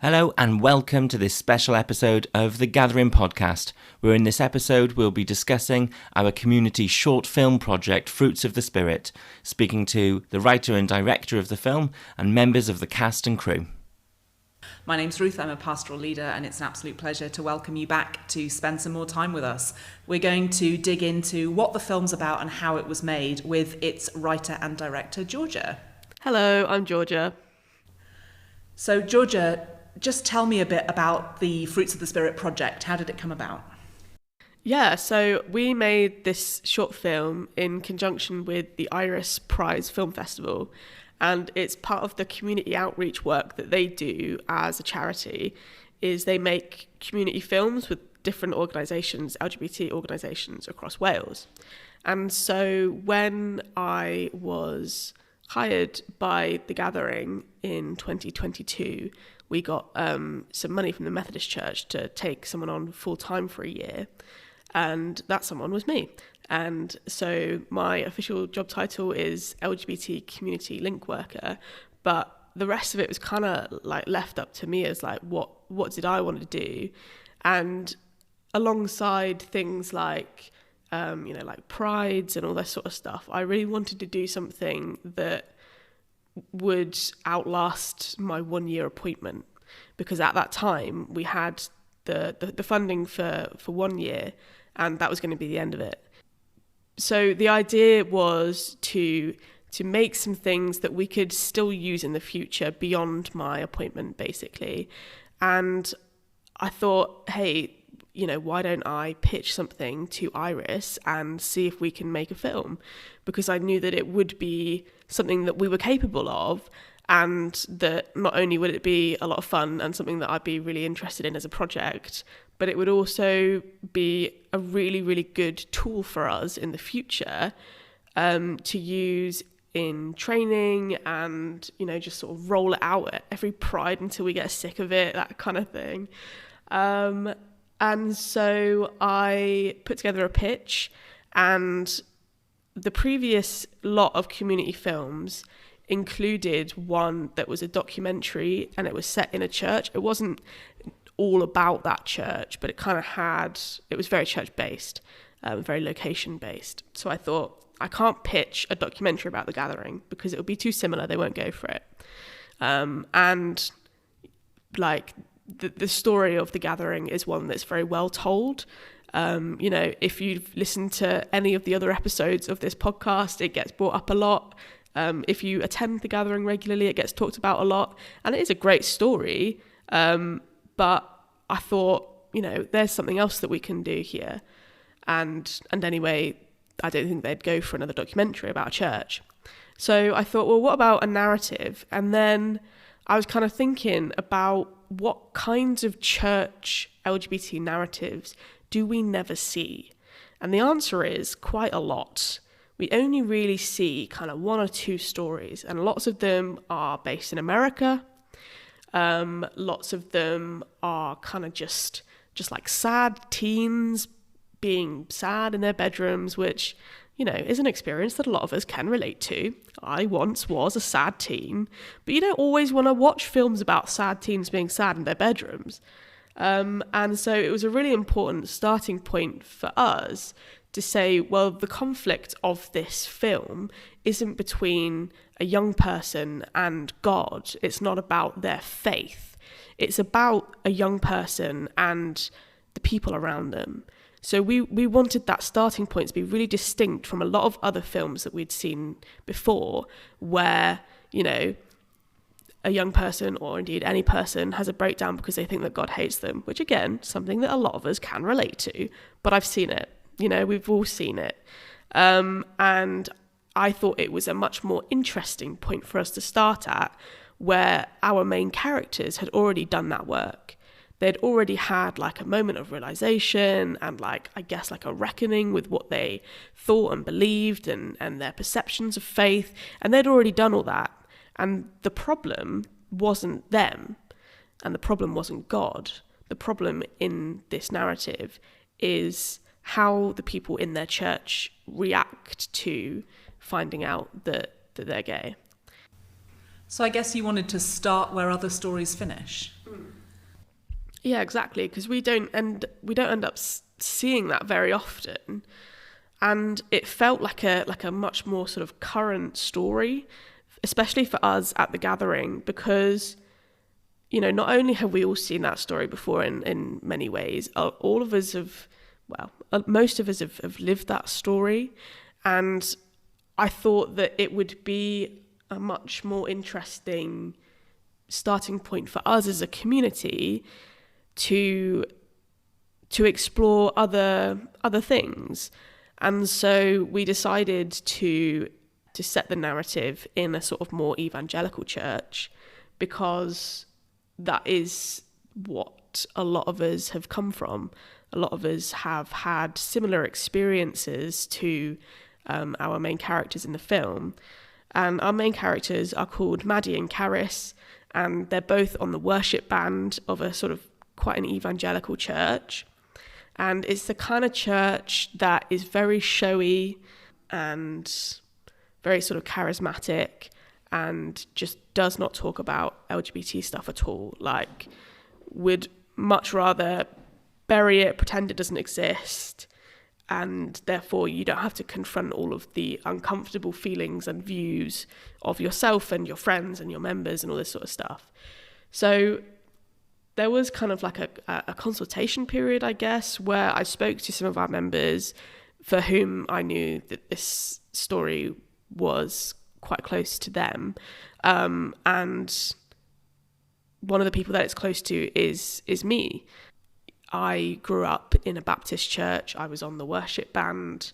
Hello and welcome to this special episode of the Gathering Podcast, where in this episode we'll be discussing our community short film project Fruits of the Spirit, speaking to the writer and director of the film and members of the cast and crew. My name's Ruth, I'm a pastoral leader, and it's an absolute pleasure to welcome you back to spend some more time with us. We're going to dig into what the film's about and how it was made with its writer and director, Georgia. Hello, I'm Georgia. So, Georgia, just tell me a bit about the Fruits of the Spirit project. How did it come about? Yeah, so we made this short film in conjunction with the Iris Prize Film Festival, and it's part of the community outreach work that they do as a charity. Is they make community films with different organisations, LGBT organisations across Wales. And so when I was hired by The Gathering in 2022, we got some money from the Methodist Church to take someone on full-time for a year, and that someone was me. And so my official job title is LGBT Community Link Worker, but the rest of it was kind of like left up to me as like, what did I want to do? And alongside things like, like prides and all that sort of stuff, I really wanted to do something that would outlast my 1 year appointment, because at that time we had the funding for 1 year, and that was going to be the end of it. So the idea was to make some things that we could still use in the future beyond my appointment, basically. And I thought, hey, why don't I pitch something to Iris and see if we can make a film? Because I knew that it would be something that we were capable of, and that not only would it be a lot of fun and something that I'd be really interested in as a project, but it would also be a really, really good tool for us in the future to use in training and, just sort of roll it out at every Pride until we get sick of it, that kind of thing. And so I put together a pitch, and the previous lot of community films included one that was a documentary, and it was set in a church. It wasn't all about that church, but it was very church-based, very location-based. So I thought, I can't pitch a documentary about The Gathering because it would be too similar. They won't go for it. And like, the story of The Gathering is one that's very well told. If you've listened to any of the other episodes of this podcast, it gets brought up a lot. If you attend The Gathering regularly, it gets talked about a lot. And it is a great story. But I thought, there's something else that we can do here. And anyway, I don't think they'd go for another documentary about a church. So I thought, well, what about a narrative? And then I was kind of thinking about what kinds of church LGBT narratives do we never see? And the answer is quite a lot. We only really see kind of one or two stories, and lots of them are based in America. Lots of them are kind of just like sad teens being sad in their bedrooms, which, is an experience that a lot of us can relate to. I once was a sad teen, but you don't always want to watch films about sad teens being sad in their bedrooms. And so it was a really important starting point for us to say, well, the conflict of this film isn't between a young person and God. It's not about their faith. It's about a young person and the people around them. So we wanted that starting point to be really distinct from a lot of other films that we'd seen before, where, a young person, or indeed any person, has a breakdown because they think that God hates them, which again, something that a lot of us can relate to, but I've seen it. We've all seen it. And I thought it was a much more interesting point for us to start at, where our main characters had already done that work. They'd already had like a moment of realization and like a reckoning with what they thought and believed and their perceptions of faith. And they'd already done all that. And the problem wasn't them. And the problem wasn't God. The problem in this narrative is how the people in their church react to finding out that they're gay. So I guess you wanted to start where other stories finish. Yeah, exactly, because we don't end up seeing that very often, and it felt like a much more sort of current story, especially for us at the Gathering, because not only have we all seen that story before in many ways, all of us have, most of us have lived that story, and I thought that it would be a much more interesting starting point for us as a community to explore other things. And so we decided to set the narrative in a sort of more evangelical church, because that is what a lot of us have come from. A lot of us have had similar experiences to our main characters in the film. And our main characters are called Maddie and Karis, and they're both on the worship band of a sort of quite an evangelical church. And it's the kind of church that is very showy and very sort of charismatic and just does not talk about LGBT stuff at all. Like, would much rather bury it, pretend it doesn't exist, and therefore you don't have to confront all of the uncomfortable feelings and views of yourself and your friends and your members and all this sort of stuff. So there was kind of like a consultation period, I guess, where I spoke to some of our members for whom I knew that this story was quite close to them. And one of the people that it's close to is me. I grew up in a Baptist church. I was on the worship band,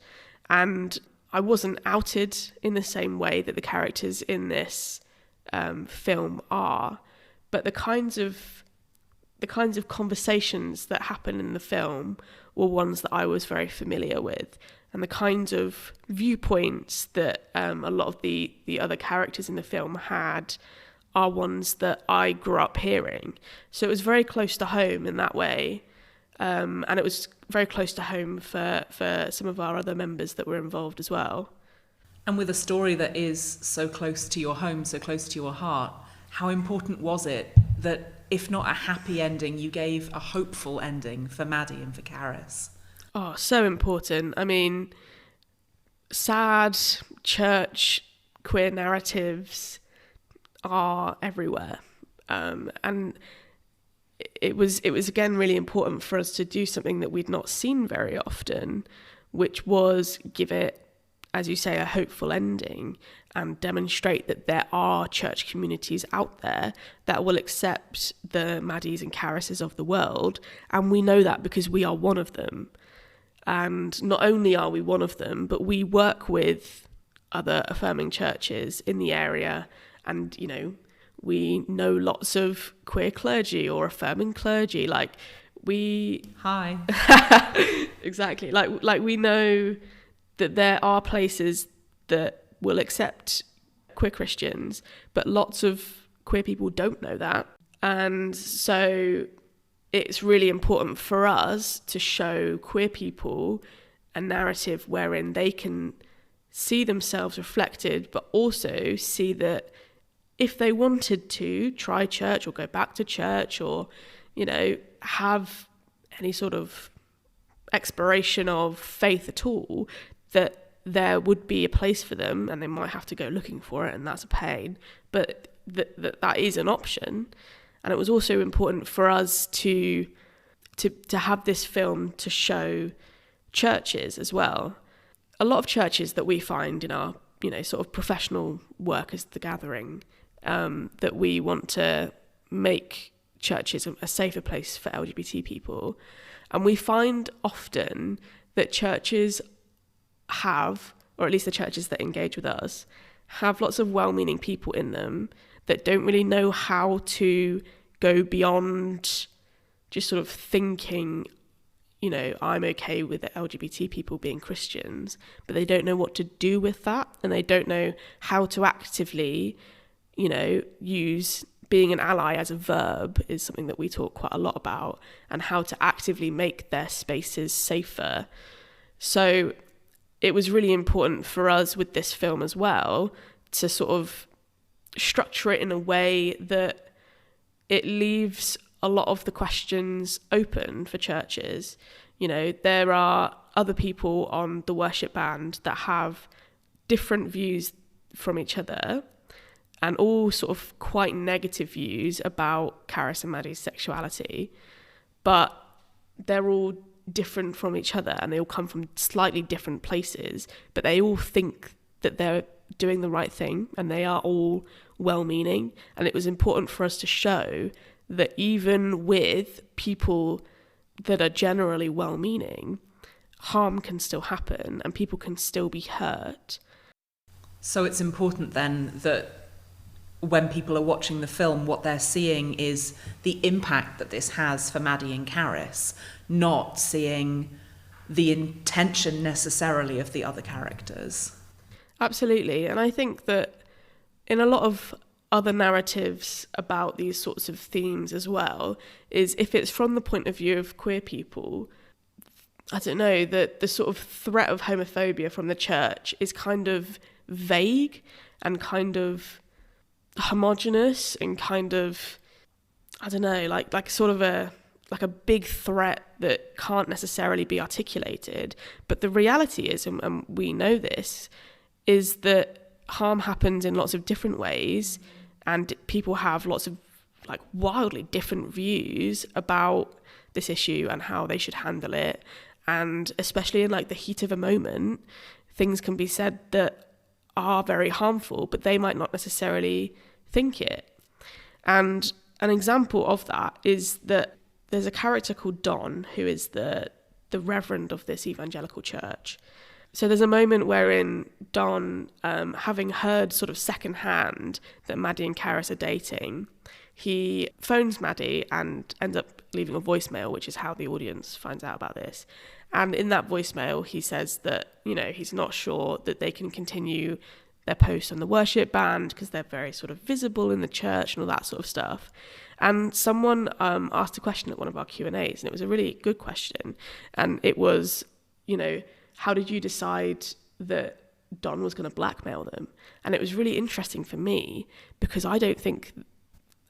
and I wasn't outed in the same way that the characters in this film are. But the kinds of conversations that happen in the film were ones that I was very familiar with, and the kinds of viewpoints that a lot of the other characters in the film had are ones that I grew up hearing. So it was very close to home in that way. And it was very close to home for some of our other members that were involved as well. And with a story that is so close to your home, so close to your heart, how important was it that, if not a happy ending, you gave a hopeful ending for Maddie and for Karis? Oh, so important. I mean, sad church queer narratives are everywhere. And it was again really important for us to do something that we'd not seen very often, which was give it, as you say, a hopeful ending and demonstrate that there are church communities out there that will accept the Maddies and Karises of the world. And we know that because we are one of them. And not only are we one of them, but we work with other affirming churches in the area. And, we know lots of queer clergy or affirming clergy. Hi. Exactly. Like we know that there are places that will accept queer Christians, but lots of queer people don't know that. And so it's really important for us to show queer people a narrative wherein they can see themselves reflected, but also see that if they wanted to try church or go back to church or, have any sort of exploration of faith at all, that there would be a place for them, and they might have to go looking for it, and that's a pain, but that is an option. And it was also important for us to have this film to show churches as well. A lot of churches that we find in our, sort of professional work as the Gathering, that we want to make churches a safer place for LGBT people. And we find often that churches have, or at least the churches that engage with us, have lots of well-meaning people in them that don't really know how to go beyond just sort of thinking, I'm okay with the LGBT people being Christians, but they don't know what to do with that, and they don't know how to actively, use being an ally as a verb is something that we talk quite a lot about, and how to actively make their spaces safer. So it was really important for us with this film as well to sort of structure it in a way that it leaves a lot of the questions open for churches. You know, there are other people on the worship band that have different views from each other, and all sort of quite negative views about Karis and Maddie's sexuality, but they're all different from each other and they all come from slightly different places, but they all think that they're doing the right thing and they are all well-meaning. And it was important for us to show that even with people that are generally well-meaning, harm can still happen and people can still be hurt. So it's important then that when people are watching the film, what they're seeing is the impact that this has for Maddie and Karis, not seeing the intention necessarily of the other characters. Absolutely. And I think that in a lot of other narratives about these sorts of themes as well, is if it's from the point of view of queer people, I don't know, that the sort of threat of homophobia from the church is kind of vague and kind of homogenous and kind of, I don't know, like sort of a big threat that can't necessarily be articulated. But the reality is, and we know this, is that harm happens in lots of different ways and people have lots of like wildly different views about this issue and how they should handle it. And especially in like the heat of a moment, things can be said that are very harmful, but they might not necessarily think it. And an example of that is that there's a character called Don, who is the reverend of this evangelical church. So there's a moment wherein Don, having heard sort of secondhand that Maddie and Karis are dating, he phones Maddie and ends up leaving a voicemail, which is how the audience finds out about this. And in that voicemail, he says that, you know, he's not sure that they can continue their posts on the worship band because they're very sort of visible in the church and all that sort of stuff. And someone asked a question at one of our Q&As, and it was a really good question. And it was, you know, how did you decide that Don was going to blackmail them? And it was really interesting for me because I don't think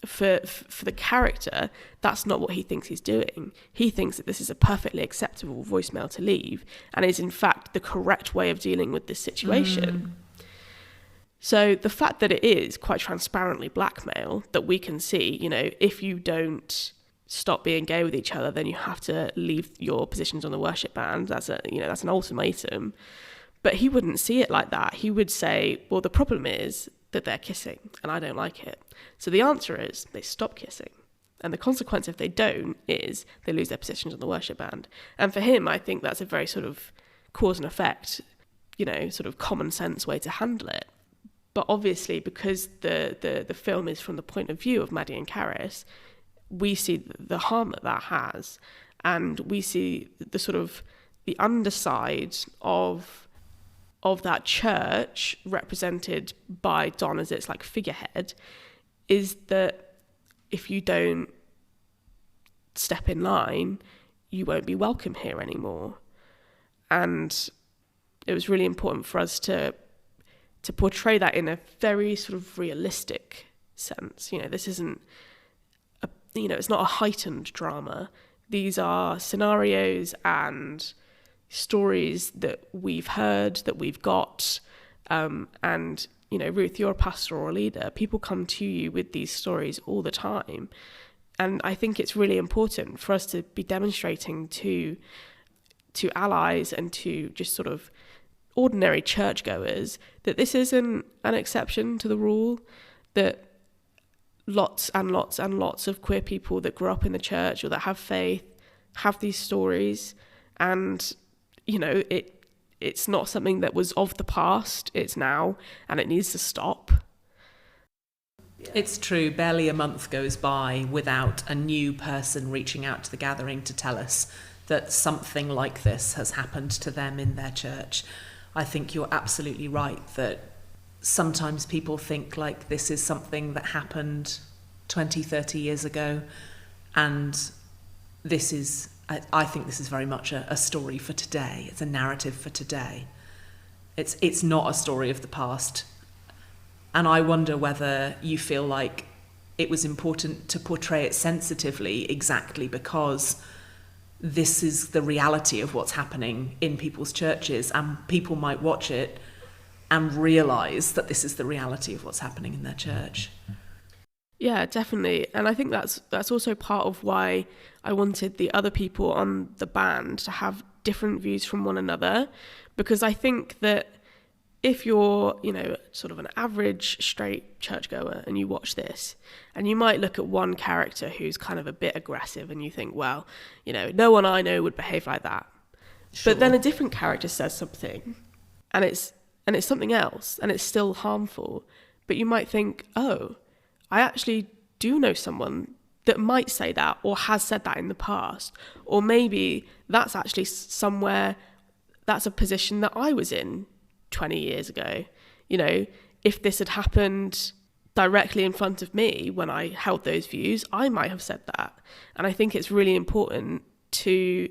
for the character, that's not what he thinks he's doing. He thinks that this is a perfectly acceptable voicemail to leave and is in fact the correct way of dealing with this situation. So the fact that it is quite transparently blackmail, that we can see, you know, if you don't stop being gay with each other, then you have to leave your positions on the worship band. That's an ultimatum. But he wouldn't see it like that. He would say, well, the problem is that they're kissing and I don't like it. So the answer is they stop kissing. And the consequence if they don't is they lose their positions on the worship band. And for him, I think that's a very sort of cause and effect, you know, sort of common sense way to handle it. But obviously, because the film is from the point of view of Maddie and Karis, we see the harm that has, and we see the sort of the underside of that church represented by Don as its like figurehead, is that if you don't step in line, you won't be welcome here anymore. And it was really important for us to portray that in a very sort of realistic sense. You know, this isn't it's not a heightened drama. These are scenarios and stories that we've heard, that we've got. And, you know, Ruth, you're a pastoral leader. People come to you with these stories all the time. And I think it's really important for us to be demonstrating to allies and to just sort of ordinary churchgoers that this isn't an exception to the rule, that lots and lots and lots of queer people that grew up in the church or that have faith have these stories. And, you know, it's not something that was of the past, it's now, and it needs to stop. It's true, barely a month goes by without a new person reaching out to the gathering to tell us that something like this has happened to them in their church. I think you're absolutely right that sometimes people think like this is something that happened 20, 30 years ago, and this is, I think this is very much a story for today. It's a narrative for today. It's not a story of the past. And I wonder whether you feel like it was important to portray it sensitively, exactly because this is the reality of what's happening in people's churches, and people might watch it and realise that this is the reality of what's happening in their church. Yeah, definitely. And I think that's also part of why I wanted the other people on the band to have different views from one another, because I think that if you're, sort of an average straight churchgoer and you watch this, and you might look at one character who's kind of a bit aggressive and you think, well, no one I know would behave like that. Sure. But then a different character says something and it's something else and it's still harmful. But you might think, oh, I actually do know someone that might say that or has said that in the past. Or maybe that's actually somewhere, that's a position that I was in 20 years ago. If this had happened directly in front of me when I held those views, I might have said that. And I think it's really important to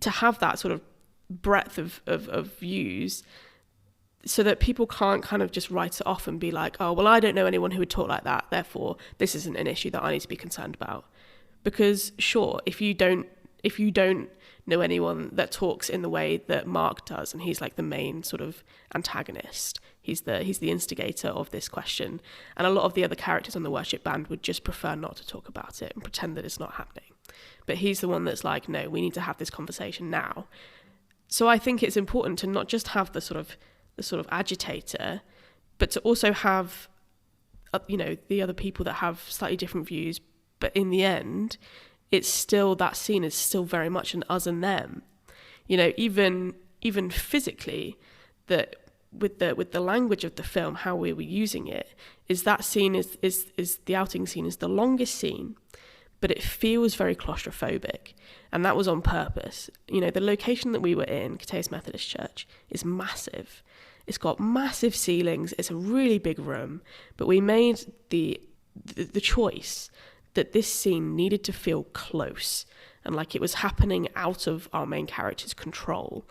have that sort of breadth of views, so that people can't kind of just write it off and be like, oh, well, I don't know anyone who would talk like that, therefore this isn't an issue that I need to be concerned about. Because sure, if you don't know anyone that talks in the way that Mark does, and he's like the main sort of antagonist, he's the instigator of this question, and a lot of the other characters on the worship band would just prefer not to talk about it and pretend that it's not happening. But he's the one that's like, no, we need to have this conversation now. So I think it's important to not just have the sort of agitator, but to also have the other people that have slightly different views, but in the end it's still, that scene is still very much an us and them. Even physically, that with the language of the film, how we were using it, is that scene is the outing scene is the longest scene, but it feels very claustrophobic, and that was on purpose. The location that we were in, Cateus Methodist Church, is massive. It's got massive ceilings. It's a really big room, but we made the choice that this scene needed to feel close and like it was happening out of our main character's control.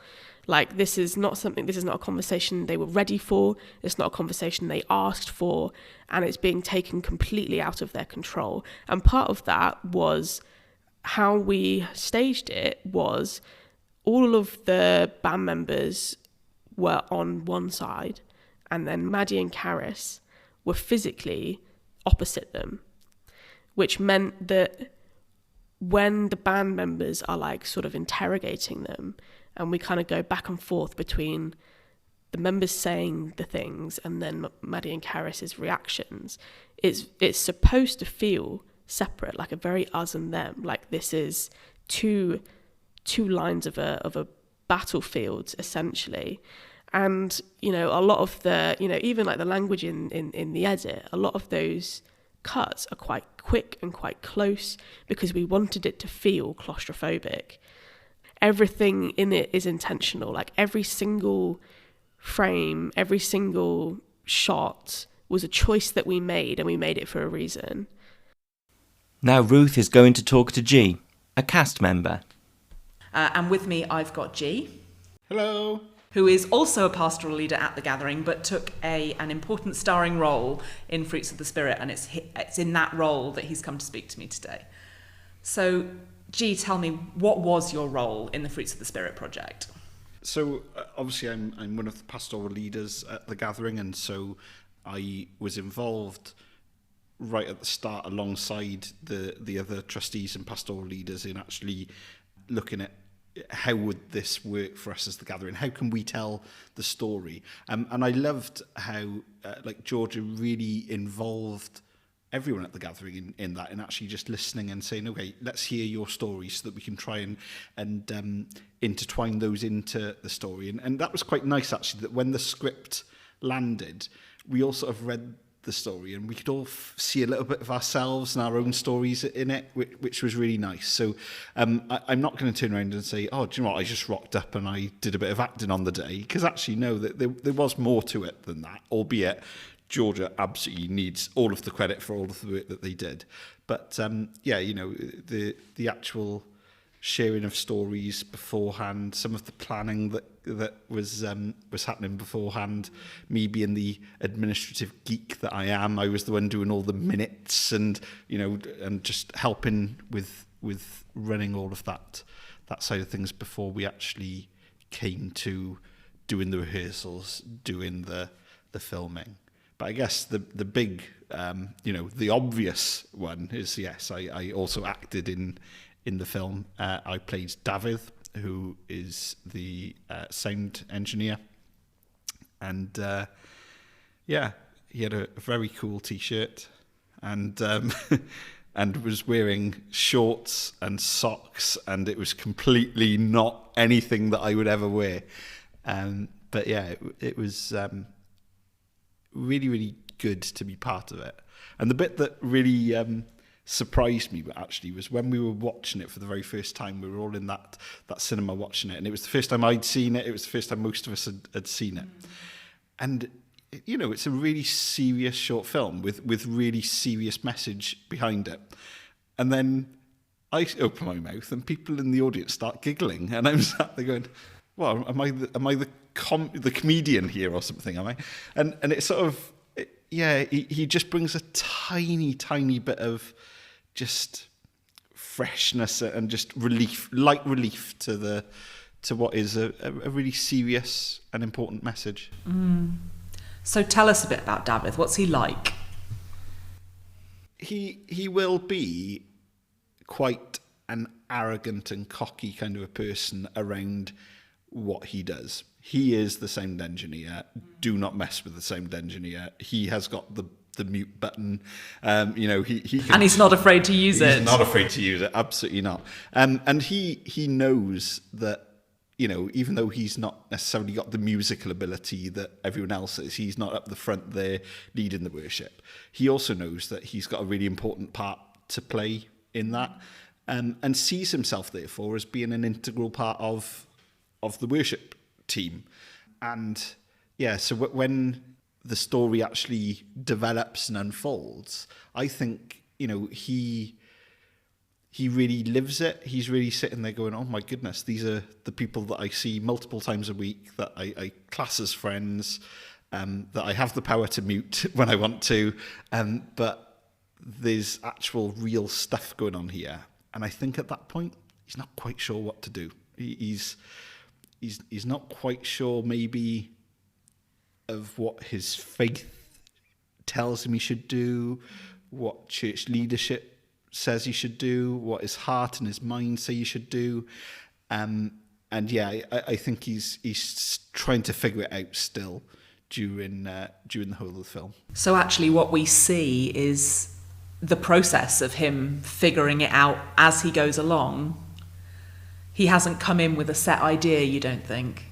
Like, this is not a conversation they were ready for. It's not a conversation they asked for, and it's being taken completely out of their control. And part of that was how we staged it. Was all of the band members were on one side, and then Maddie and Karis were physically opposite them, which meant that when the band members are like sort of interrogating them, and we kind of go back and forth between the members saying the things and then Maddie and Karis's reactions, it's supposed to feel separate, like a very us and them, like this is two lines of a battlefield essentially. And a lot of the even like the language in the edit, a lot of those cuts are quite quick and quite close because we wanted it to feel claustrophobic. Everything in it is intentional. Like, every single frame, every single shot was a choice that we made, and we made it for a reason. Now Ruth is going to talk to G, a cast member. And with me, I've got G. Hello. Who is also a pastoral leader at The Gathering, but took an important starring role in Fruits of the Spirit, and it's in that role that he's come to speak to me today. So, G, tell me, what was your role in the Fruits of the Spirit project? So, obviously, I'm one of the pastoral leaders at The Gathering, and so I was involved right at the start alongside the other trustees and pastoral leaders in actually looking at how would this work for us as The Gathering? How can we tell the story? And I loved how Georgia really involved everyone at The Gathering in that, and actually just listening and saying, okay, let's hear your story so that we can try and intertwine those into the story. And that was quite nice, actually, that when the script landed, we all sort of read the story and we could all see a little bit of ourselves and our own stories in it, which was really nice. So I'm not going to turn around and say, oh, do you know what, I just rocked up and I did a bit of acting on the day, because actually, no, there was more to it than that, albeit Georgia absolutely needs all of the credit for all of the work that they did. But the actual sharing of stories beforehand, some of the planning that was happening beforehand. Me being the administrative geek that I am, I was the one doing all the minutes and and just helping with running all of that side of things before we actually came to doing the rehearsals, doing the filming. But I guess the big, the obvious one is, yes, I also acted in the film. I played David, who is the sound engineer. And he had a very cool T-shirt and and was wearing shorts and socks, and it was completely not anything that I would ever wear. But yeah, it was really, really good to be part of it. And the bit that really surprised me actually was when we were watching it for the very first time. We were all in that cinema watching it, and it was the first time I'd seen it. It was the first time most of us had seen it. And it's a really serious short film with really serious message behind it. And then I open my mouth and people in the audience start giggling, and I'm sat there going, well, am I the comedian here or something, am I? And it's sort of, he just brings a tiny bit of just freshness and just light relief to what is a really serious and important message. So tell us a bit about David. What's he like? He will be quite an arrogant and cocky kind of a person around what he does. He is the sound engineer. Do not mess with the sound engineer. He has got the mute button. He can, and he's not afraid to use it. He's not afraid to use it. Absolutely not. And he knows that, even though he's not necessarily got the musical ability that everyone else is, he's not up the front there leading the worship. He also knows that he's got a really important part to play in that, and sees himself therefore as being an integral part of the worship team. And so when the story actually develops and unfolds, I think he really lives it. He's really sitting there going, oh my goodness, these are the people that I see multiple times a week, that I class as friends, that I have the power to mute when I want to, but there's actual real stuff going on here. And I think at that point, he's not quite sure what to do. He's not quite sure maybe of what his faith tells him he should do, what church leadership says he should do, what his heart and his mind say he should do. I think he's trying to figure it out still during the whole of the film. So actually what we see is the process of him figuring it out as he goes along. He hasn't come in with a set idea, you don't think?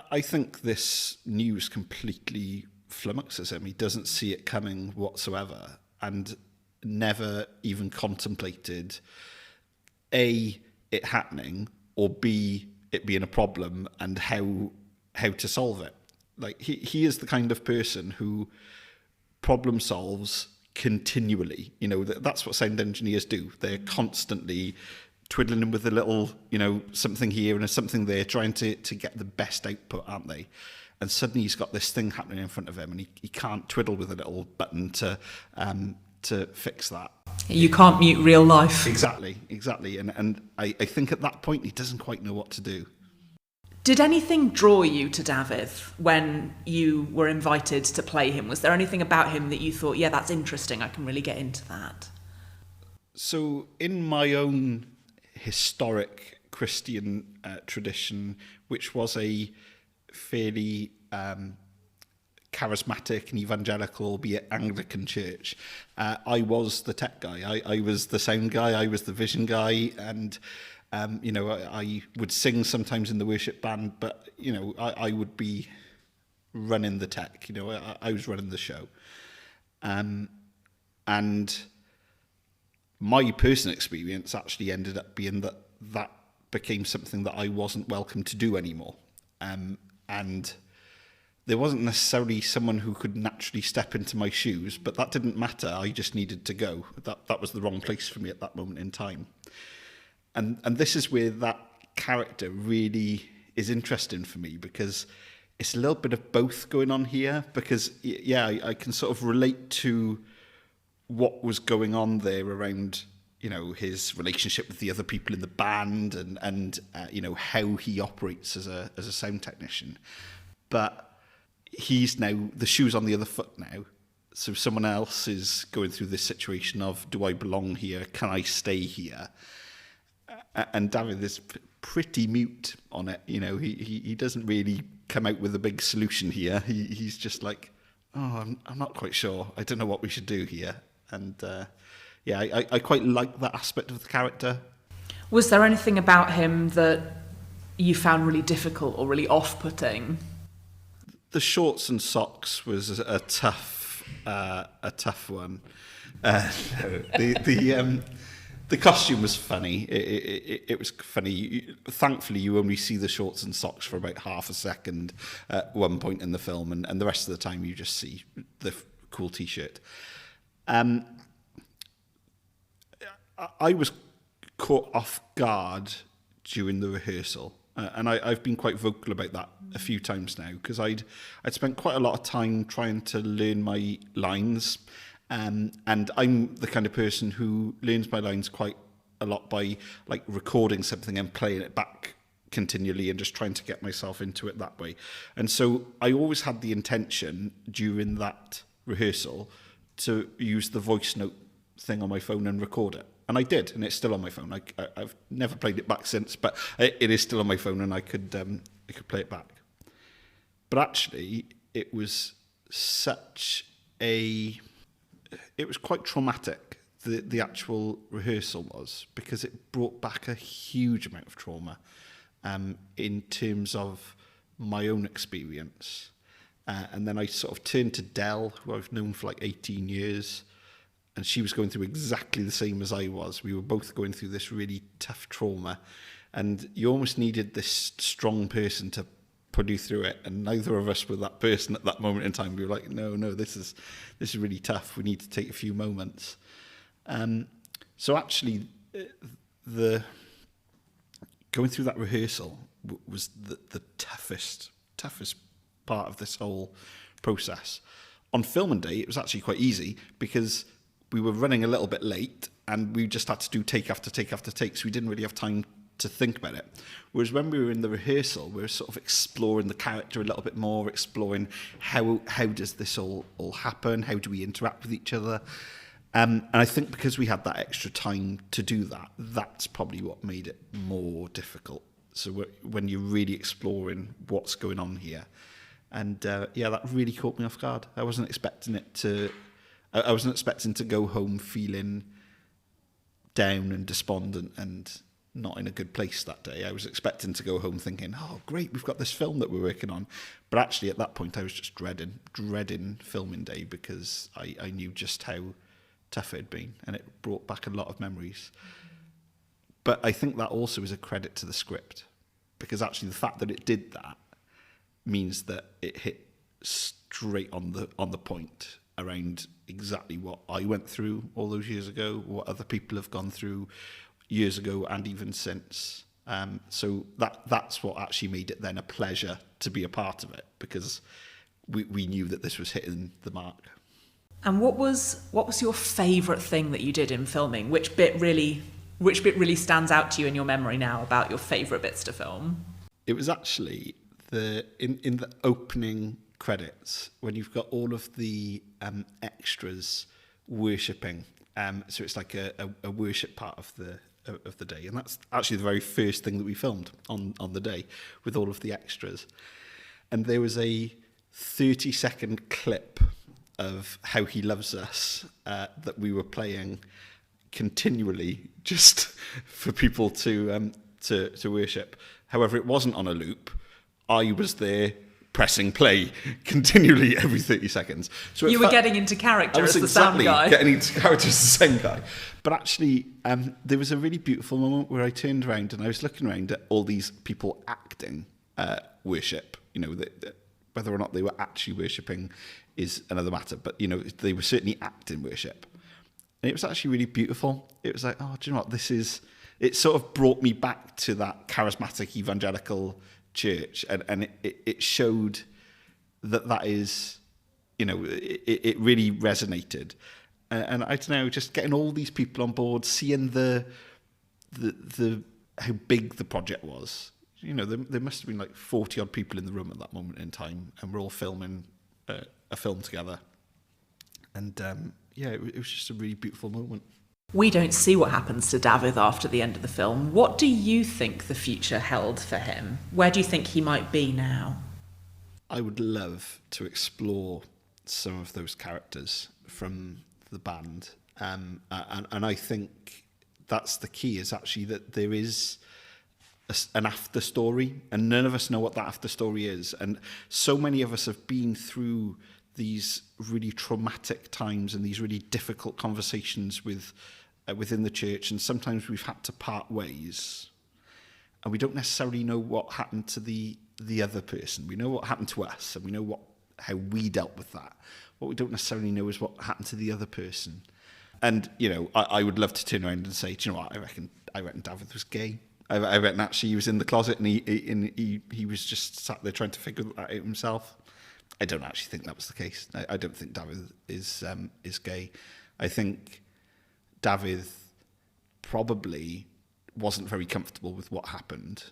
I think this news completely flummoxes him. He doesn't see it coming whatsoever, and never even contemplated A, it happening, or B, it being a problem and how to solve it. Like he is the kind of person who problem solves continually. That's what sound engineers do. They're constantly twiddling with a little, something here and something there, trying to get the best output, aren't they? And suddenly he's got this thing happening in front of him, and he can't twiddle with a little button to fix that. You can't mute real life. Exactly. And I think at that point he doesn't quite know what to do. Did anything draw you to David when you were invited to play him? Was there anything about him that you thought, yeah, that's interesting, I can really get into that? So in my own historic Christian tradition, which was a fairly charismatic and evangelical, albeit Anglican church, I was the tech guy. I was the sound guy. I was the vision guy. And, I would sing sometimes in the worship band, but, I would be running the tech. I was running the show. And my personal experience actually ended up being that became something that I wasn't welcome to do anymore. And there wasn't necessarily someone who could naturally step into my shoes, but that didn't matter. I just needed to go. That was the wrong place for me at that moment in time. And this is where that character really is interesting for me, because it's a little bit of both going on here. Because I can sort of relate to what was going on there around, his relationship with the other people in the band, and how he operates as a sound technician. But he's now, the shoe's on the other foot now. So someone else is going through this situation of, do I belong here? Can I stay here? And David is pretty mute on it. He doesn't really come out with a big solution here. He's just like, I'm not quite sure. I don't know what we should do here. And I quite like that aspect of the character. Was there anything about him that you found really difficult or really off-putting? The shorts and socks was a tough one. The costume was funny. It was funny. Thankfully, you only see the shorts and socks for about half a second at one point in the film, and the rest of the time you just see the cool T-shirt. I was caught off guard during the rehearsal. And I've been quite vocal about that a few times now, because I'd spent quite a lot of time trying to learn my lines, and I'm the kind of person who learns my lines quite a lot by like recording something and playing it back continually and just trying to get myself into it that way. And so I always had the intention during that rehearsal to use the voice note thing on my phone and record it. And I did, and it's still on my phone. I've never played it back since, but it is still on my phone, and I could play it back. But actually, it was quite traumatic. The actual rehearsal was, because it brought back a huge amount of trauma in terms of my own experience. And then I sort of turned to Del, who I've known for like 18 years. And she was going through exactly the same as I was. We were both going through this really tough trauma. And you almost needed this strong person to pull you through it. And neither of us were that person at that moment in time. We were like, no, this is really tough. We need to take a few moments. So actually, the going through that rehearsal was the toughest part of this whole process. On filming day, it was actually quite easy, because we were running a little bit late and we just had to do take after take after take, so we didn't really have time to think about it. Whereas when we were in the rehearsal, we were sort of exploring the character a little bit more, exploring how does this all happen, how do we interact with each other. And I think because we had that extra time to do that, that's probably what made it more difficult. So when you're really exploring what's going on here. And that really caught me off guard. I wasn't expecting to go home feeling down and despondent and not in a good place that day. I was expecting to go home thinking, oh, great, we've got this film that we're working on. But actually, at that point, I was just dreading filming day, because I knew just how tough it had been, and it brought back a lot of memories. But I think that also is a credit to the script, because actually the fact that it did that means that it hit straight on the point around exactly what I went through all those years ago, what other people have gone through years ago and even since. So that's what actually made it then a pleasure to be a part of it, because we knew that this was hitting the mark. And what was your favourite thing that you did in filming? Which bit really stands out to you in your memory now about your favourite bits to film? It was actually in the opening credits, when you've got all of the extras worshipping. So it's like a worship part of the day, and that's actually the very first thing that we filmed on the day, with all of the extras. And there was a 30-second clip of How He Loves Us that we were playing continually, just for people to worship. However, it wasn't on a loop. I was there pressing play continually every 30 seconds. So you were getting into character as the sound guy. Getting into character as the sound guy. But actually, there was a really beautiful moment where I turned around and I was looking around at all these people acting worship. Whether or not they were actually worshipping is another matter. But, they were certainly acting worship. And it was actually really beautiful. It was like, oh, do you know what? It sort of brought me back to that charismatic evangelical church, and it showed that is, it really resonated. And I don't know, just getting all these people on board, seeing the how big the project was. There must have been like 40 odd people in the room at that moment in time, and we're all filming a film together. And it was just a really beautiful moment. We don't see what happens to Dafydd after the end of the film. What do you think the future held for him? Where do you think he might be now? I would love to explore some of those characters from the band. And I think that's the key, is actually that there is an after story, and none of us know what that after story is. And so many of us have been through these really traumatic times and these really difficult conversations within the church, and sometimes we've had to part ways, and we don't necessarily know what happened to the other person. We know what happened to us, and we know how we dealt with that. What we don't necessarily know is what happened to the other person. And I would love to turn around and say, do you know what, I reckon Dafydd was gay. I reckon actually he was in the closet, and he was just sat there trying to figure that out himself. I don't actually think that was the case. I don't think Dafydd is gay. I think Dafydd probably wasn't very comfortable with what happened,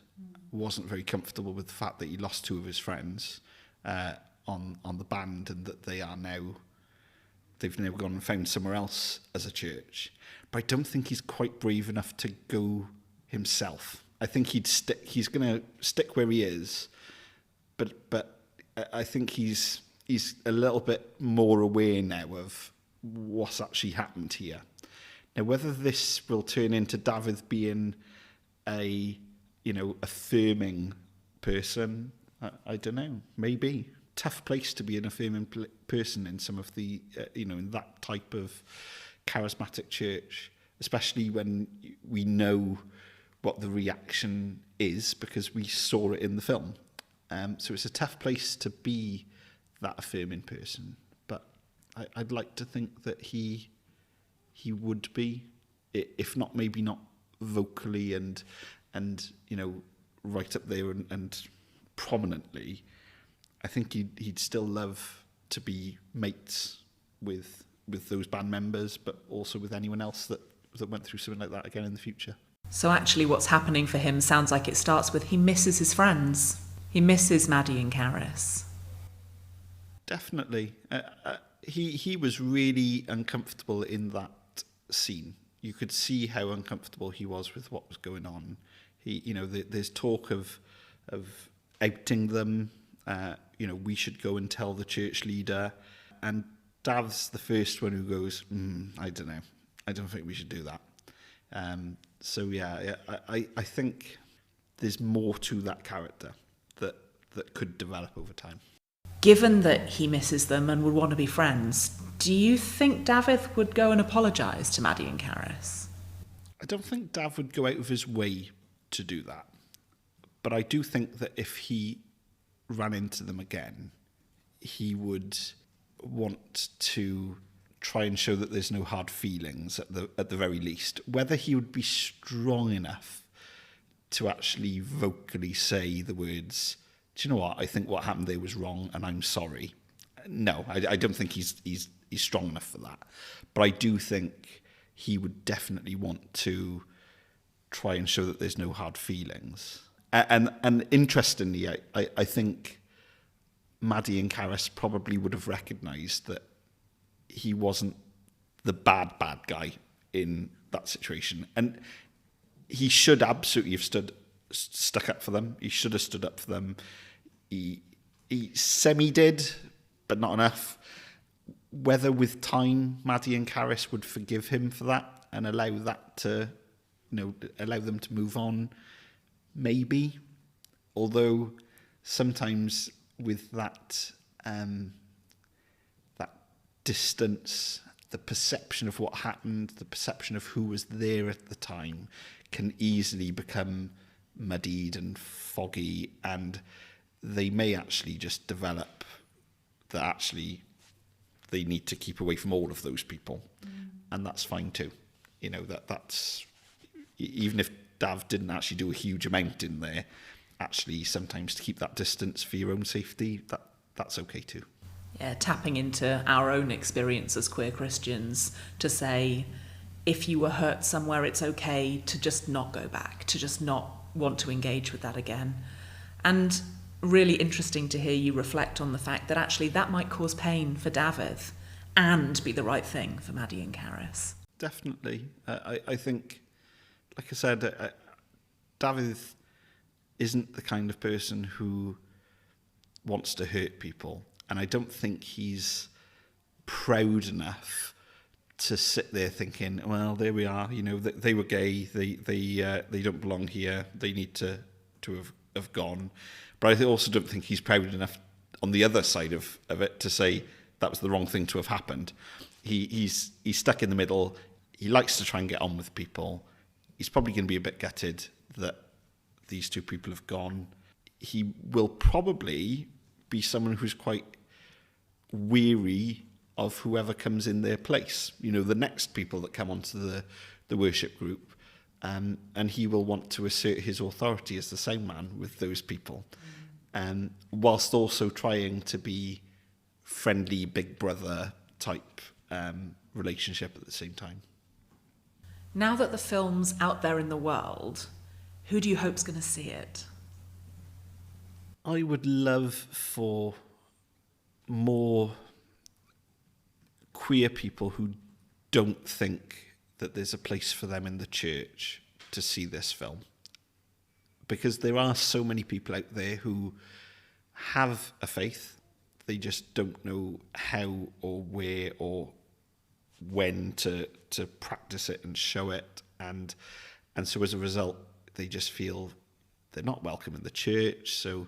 wasn't very comfortable with the fact that he lost two of his friends on the band, and that they've now gone and found somewhere else as a church. But I don't think he's quite brave enough to go himself. I think he's going to stick where he is, but I think he's a little bit more aware now of what's actually happened here. Now, whether this will turn into Dafydd being a affirming person, I don't know. Maybe. Tough place to be an affirming person in some of the, in that type of charismatic church, especially when we know what the reaction is because we saw it in the film. So it's a tough place to be that affirming person. But I'd like to think that he would be, if not, maybe not vocally and right up there and prominently. I think he'd still love to be mates with those band members, but also with anyone else that went through something like that again in the future. So actually what's happening for him sounds like it starts with he misses his friends. He misses Maddie and Caris. Definitely. He was really uncomfortable in that scene. You could see how uncomfortable he was with what was going on. There's talk of outing them. We should go and tell the church leader. And Dav's the first one who goes, I don't know. I don't think we should do that. I think there's more to that character that could develop over time. Given that he misses them and would want to be friends, do you think Dafydd would go and apologise to Maddie and Caris? I don't think Dav would go out of his way to do that. But I do think that if he ran into them again, he would want to try and show that there's no hard feelings at the very least. Whether he would be strong enough to actually vocally say the words, do you know what, I think what happened there was wrong and I'm sorry. No, I don't think he's strong enough for that. But I do think he would definitely want to try and show that there's no hard feelings. And interestingly, I think Maddie and Caris probably would have recognised that he wasn't the bad guy in that situation. And he should absolutely have stuck up for them. He should have stood up for them. He semi-did, but not enough. Whether with time Maddie and Caris would forgive him for that and allow that to, allow them to move on, maybe. Although sometimes with that that distance, the perception of what happened, the perception of who was there at the time can easily become muddied and foggy, and they may actually just develop that actually they need to keep away from all of those people. And that's fine too. That's even if Dav didn't actually do a huge amount in there, actually sometimes to keep that distance for your own safety, that's okay too. Yeah, tapping into our own experience as queer Christians to say, if you were hurt somewhere, it's okay to just not go back, to just not want to engage with that again. And really interesting to hear you reflect on the fact that actually that might cause pain for Dafydd and be the right thing for Maddie and Caris. Definitely. I think, like I said, Dafydd isn't the kind of person who wants to hurt people. And I don't think he's proud enough to sit there thinking, well, there we are, you know, they were gay, they don't belong here, they need to have gone. But I also don't think he's proud enough on the other side of it to say that was the wrong thing to have happened. He's stuck in the middle. He likes to try and get on with people. He's probably going to be a bit gutted that these two people have gone. He will probably be someone who's quite weary of whoever comes in their place, you know, the next people that come onto the worship group, and he will want to assert his authority as the sound man with those people, whilst also trying to be friendly big brother type relationship at the same time. Now that the film's out there in the world, who do you hope's going to see it? I would love for more queer people who don't think that there's a place for them in the church to see this film. Because there are so many people out there who have a faith, they just don't know how or where or when to practice it and show it. And so as a result, they just feel they're not welcome in the church. So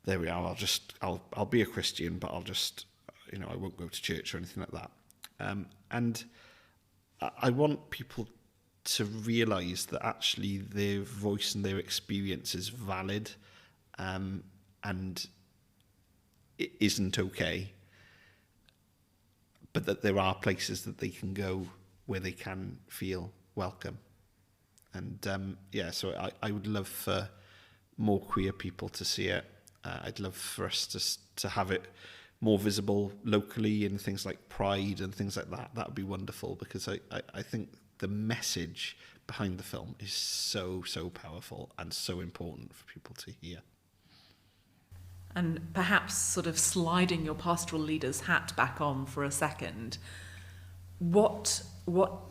there we are, I'll be a Christian, but I'll just, you know, I won't go to church or anything like that. And I want people to realise that actually their voice and their experience is valid, and it isn't okay, but that there are places that they can go where they can feel welcome. And so I would love for more queer people to see it. I'd love for us to have it more visible locally in things like Pride and things like that. That would be wonderful, because I think the message behind the film is so powerful and so important for people to hear. And perhaps sort of sliding your pastoral leader's hat back on for a second, what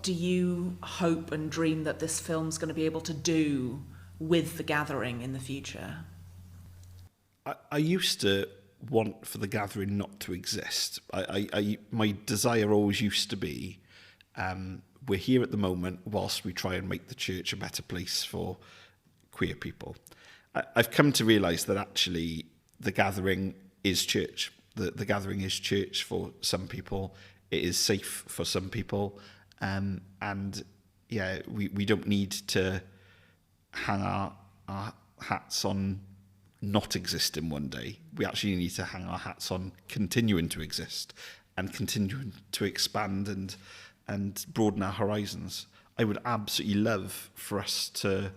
do you hope and dream that this film's going to be able to do with The Gathering in the future? I used to want for The Gathering not to exist. My desire always used to be, we're here at the moment whilst we try and make the church a better place for queer people. I've come to realise that actually The Gathering is church. The Gathering is church for some people. It is safe for some people. And yeah, we don't need to hang our hats on not existing one day. We actually need to hang our hats on continuing to exist and continuing to expand and broaden our horizons. I would absolutely love for us to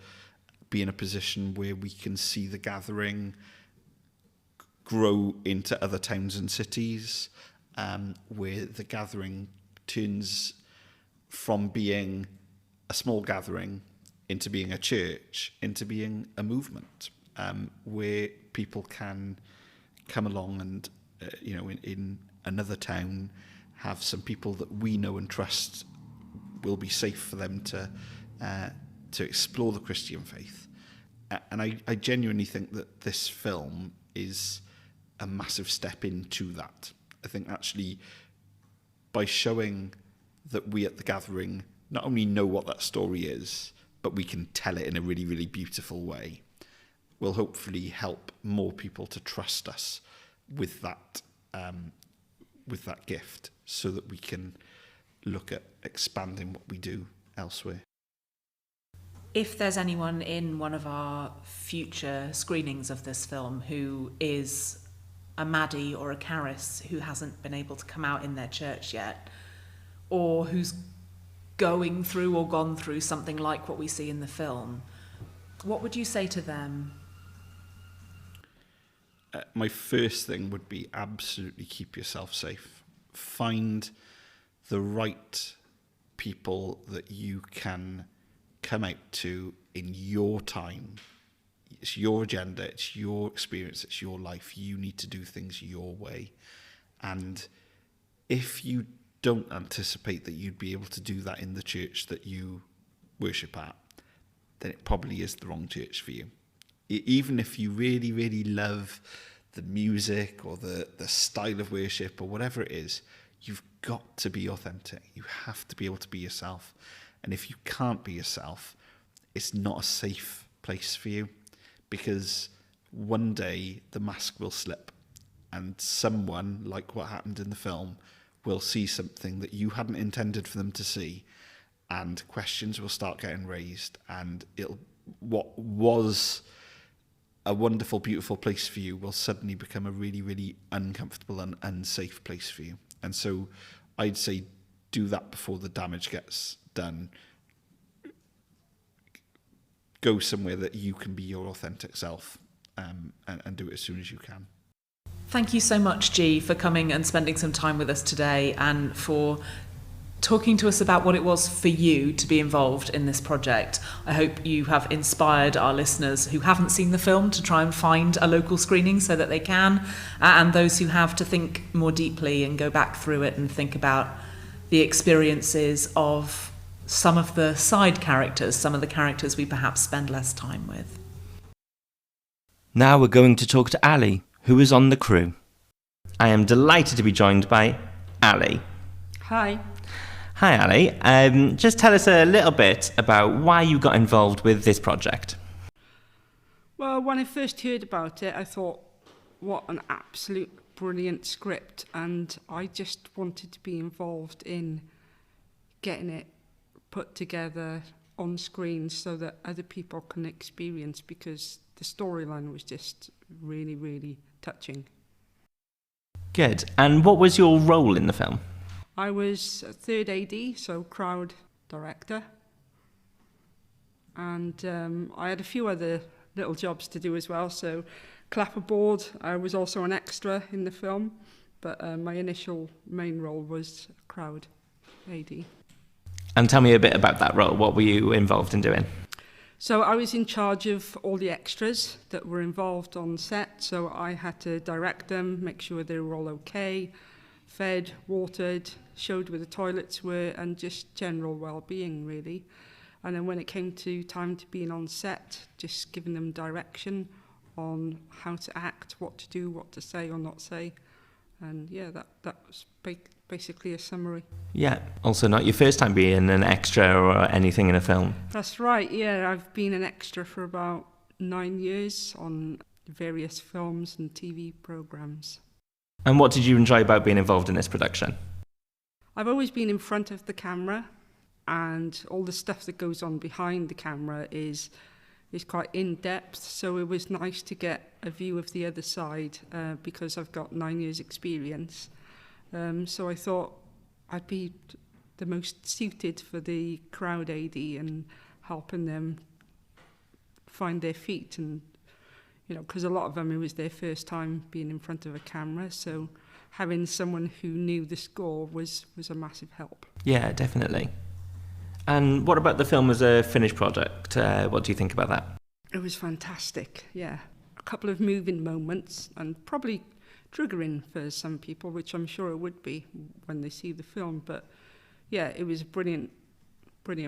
be in a position where we can see The Gathering grow into other towns and cities, where The Gathering turns from being a small gathering into being a church, into being a movement, where people can come along and, in another town, have some people that we know and trust will be safe for them to explore the Christian faith. And I genuinely think that this film is a massive step into that. I think actually by showing that we at The Gathering not only know what that story is, but we can tell it in a really, really beautiful way, will hopefully help more people to trust us with that gift, so that we can look at expanding what we do elsewhere. If there's anyone in one of our future screenings of this film who is a Maddie or a Caris who hasn't been able to come out in their church yet, or who's going through or gone through something like what we see in the film, what would you say to them? my first thing would be absolutely keep yourself safe. Find the right people that you can come out to in your time. It's your agenda, it's your experience, it's your life. You need to do things your way. And if you don't anticipate that you'd be able to do that in the church that you worship at, then it probably is the wrong church for you. Even if you really, really love the music or the style of worship or whatever it is, you've got to be authentic. You have to be able to be yourself. And if you can't be yourself, it's not a safe place for you, because one day the mask will slip and someone, like what happened in the film, will see something that you hadn't intended for them to see, and questions will start getting raised, and what was a wonderful, beautiful place for you will suddenly become a really, really uncomfortable and unsafe place for you. And so I'd say do that before the damage gets done. Go somewhere that you can be your authentic self, and do it as soon as you can. Thank you so much, G, for coming and spending some time with us today, and for talking to us about what it was for you to be involved in this project. I hope you have inspired our listeners who haven't seen the film to try and find a local screening so that they can, and those who have to think more deeply and go back through it and think about the experiences of some of the side characters, some of the characters we perhaps spend less time with. Now we're going to talk to Ali, who is on the crew. I am delighted to be joined by Ali. Hi. Hi Ali, just tell us a little bit about why you got involved with this project. Well, when I first heard about it, I thought, what an absolute brilliant script, and I just wanted to be involved in getting it put together on screen so that other people can experience, because the storyline was just really, really touching. Good. And what was your role in the film? I was a third AD, so crowd director, and I had a few other little jobs to do as well. So clapperboard, I was also an extra in the film, but my initial main role was crowd AD. And tell me a bit about that role. What were you involved in doing? So I was in charge of all the extras that were involved on set. So I had to direct them, make sure they were all okay, fed, watered, showed where the toilets were, and just general well-being, really. And then when it came to time to being on set, just giving them direction on how to act, what to do, what to say or not say. And yeah, that was basically a summary. Yeah, also not your first time being an extra or anything in a film. That's right, yeah. I've been an extra for about 9 years on various films and TV programmes. And what did you enjoy about being involved in this production? I've always been in front of the camera, and all the stuff that goes on behind the camera is quite in-depth, so it was nice to get a view of the other side, because I've got 9 years experience. So I thought I'd be the most suited for the crowd AD and helping them find their feet, and because a lot of them, it was their first time being in front of a camera, so having someone who knew the score was a massive help. Yeah, definitely. And what about the film as a finished product? What do you think about that? It was fantastic, yeah. A couple of moving moments, and probably triggering for some people, which I'm sure it would be when they see the film. But yeah, it was a brilliant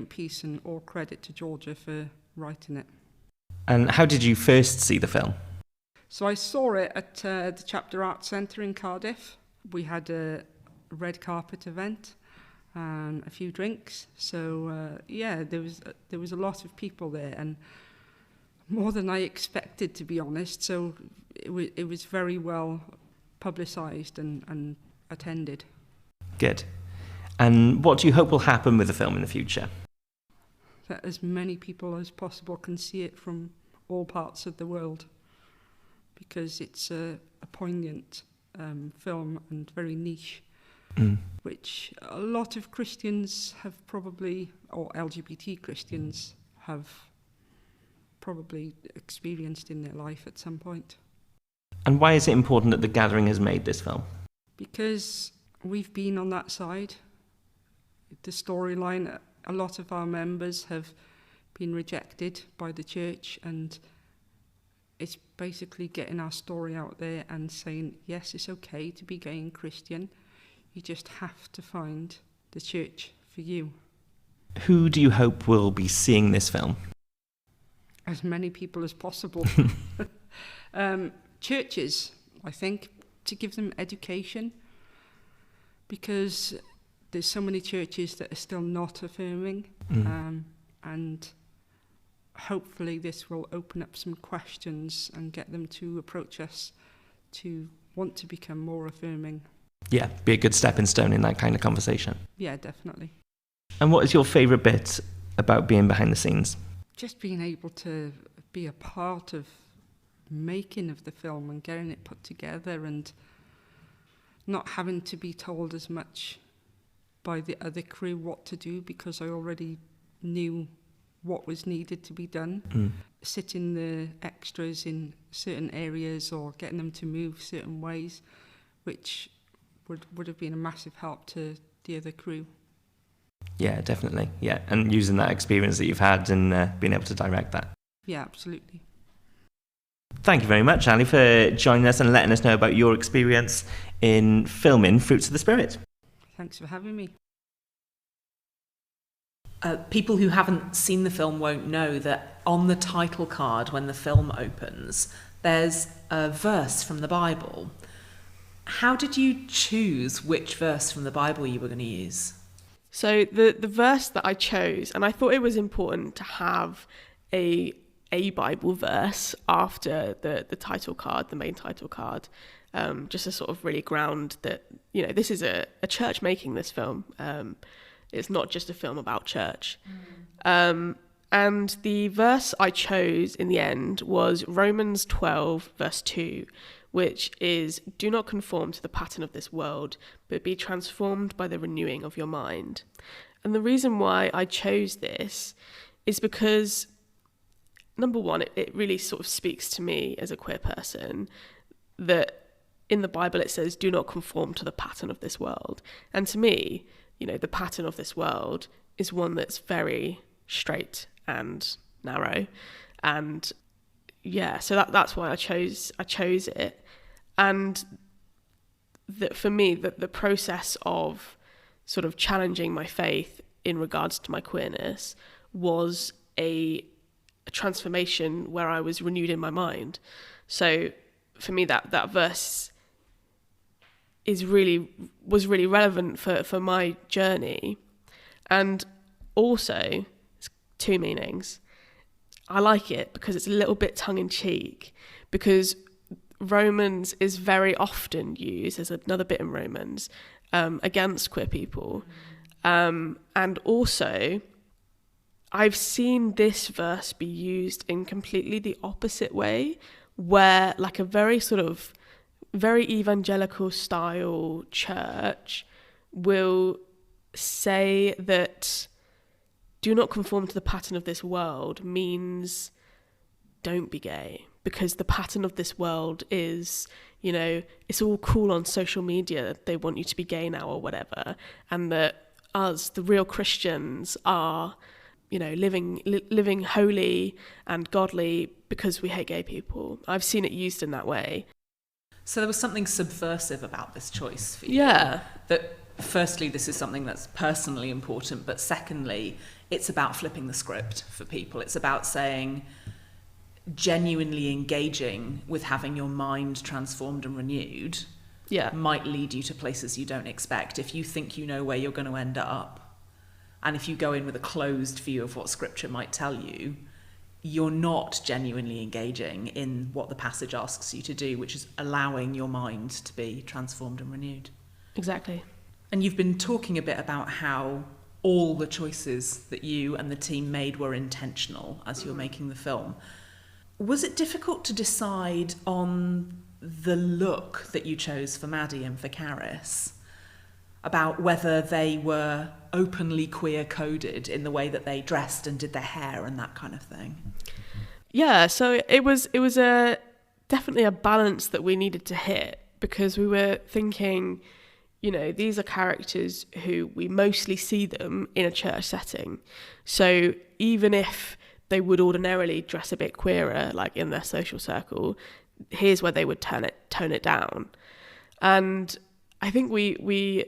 piece, and all credit to Georgia for writing it. And how did you first see the film? So I saw it at the Chapter Arts Centre in Cardiff. We had a red carpet event and a few drinks. So yeah, there was a lot of people there, and more than I expected, to be honest. So it was very well publicised and attended. Good. And what do you hope will happen with the film in the future? That as many people as possible can see it from all parts of the world, because it's a poignant film and very niche, which a lot of Christians have probably, or LGBT Christians have probably experienced in their life at some point. And why is it important that The Gathering has made this film? Because we've been on that side. The storyline, a lot of our members have been rejected by the church, and it's basically getting our story out there and saying, yes, it's okay to be gay and Christian. You just have to find the church for you. Who do you hope will be seeing this film? As many people as possible. Churches, I think, to give them education, because there's so many churches that are still not affirming, and hopefully this will open up some questions and get them to approach us to want to become more affirming. Yeah, be a good stepping stone in that kind of conversation. Yeah, definitely. And what is your favourite bit about being behind the scenes? Just being able to be a part of making of the film and getting it put together, and not having to be told as much by the other crew what to do, because I already knew what was needed to be done. Sitting the extras in certain areas or getting them to move certain ways, which would have been a massive help to the other crew. Yeah, definitely. Yeah, and using that experience that you've had and being able to direct that. Yeah, absolutely. Thank you very much, Ali, for joining us and letting us know about your experience in filming Fruits of the Spirit. Thanks for having me. People who haven't seen the film won't know that on the title card when the film opens, there's a verse from the Bible. How did you choose which verse from the Bible you were going to use? So the verse that I chose, and I thought it was important to have a Bible verse after the title card, the main title card, just to sort of really ground that, you know, this is a church making this film. It's not just a film about church. And the verse I chose in the end was Romans 12, verse 2, which is, "Do not conform to the pattern of this world, but be transformed by the renewing of your mind." And the reason why I chose this is because, number one, it really sort of speaks to me as a queer person, that in the Bible it says, do not conform to the pattern of this world. And to me, you know, the pattern of this world is one that's very straight and narrow. And yeah, so that's why I chose it. And that for me, the process of sort of challenging my faith in regards to my queerness was a transformation where I was renewed in my mind. So for me, that verse was really relevant for my journey. And also, it's two meanings. I like it because it's a little bit tongue-in-cheek, because Romans is very often used, as another bit in Romans, against queer people. And also, I've seen this verse be used in completely the opposite way, where like a very sort of very evangelical style church will say that do not conform to the pattern of this world means don't be gay, because the pattern of this world is, you know, it's all cool on social media, they want you to be gay now or whatever, and that us, the real Christians, are, you know, living holy and godly because we hate gay people. I've seen it used in that way. So there was something subversive about this choice for you. Yeah. That firstly, this is something that's personally important, but secondly, it's about flipping the script for people. It's about saying, genuinely engaging with having your mind transformed and renewed might lead you to places you don't expect. If you think you know where you're going to end up, and if you go in with a closed view of what scripture might tell you, you're not genuinely engaging in what the passage asks you to do, which is allowing your mind to be transformed and renewed. Exactly. And you've been talking a bit about how all the choices that you and the team made were intentional as you were making the film. Was it difficult to decide on the look that you chose for Maddie and for Caris, about whether they were openly queer coded in the way that they dressed and did their hair and that kind of thing? Yeah, so it was a definitely a balance that we needed to hit, because we were thinking, you know, these are characters who we mostly see them in a church setting. So even if they would ordinarily dress a bit queerer, like in their social circle, here's where they would tone it down. And I think we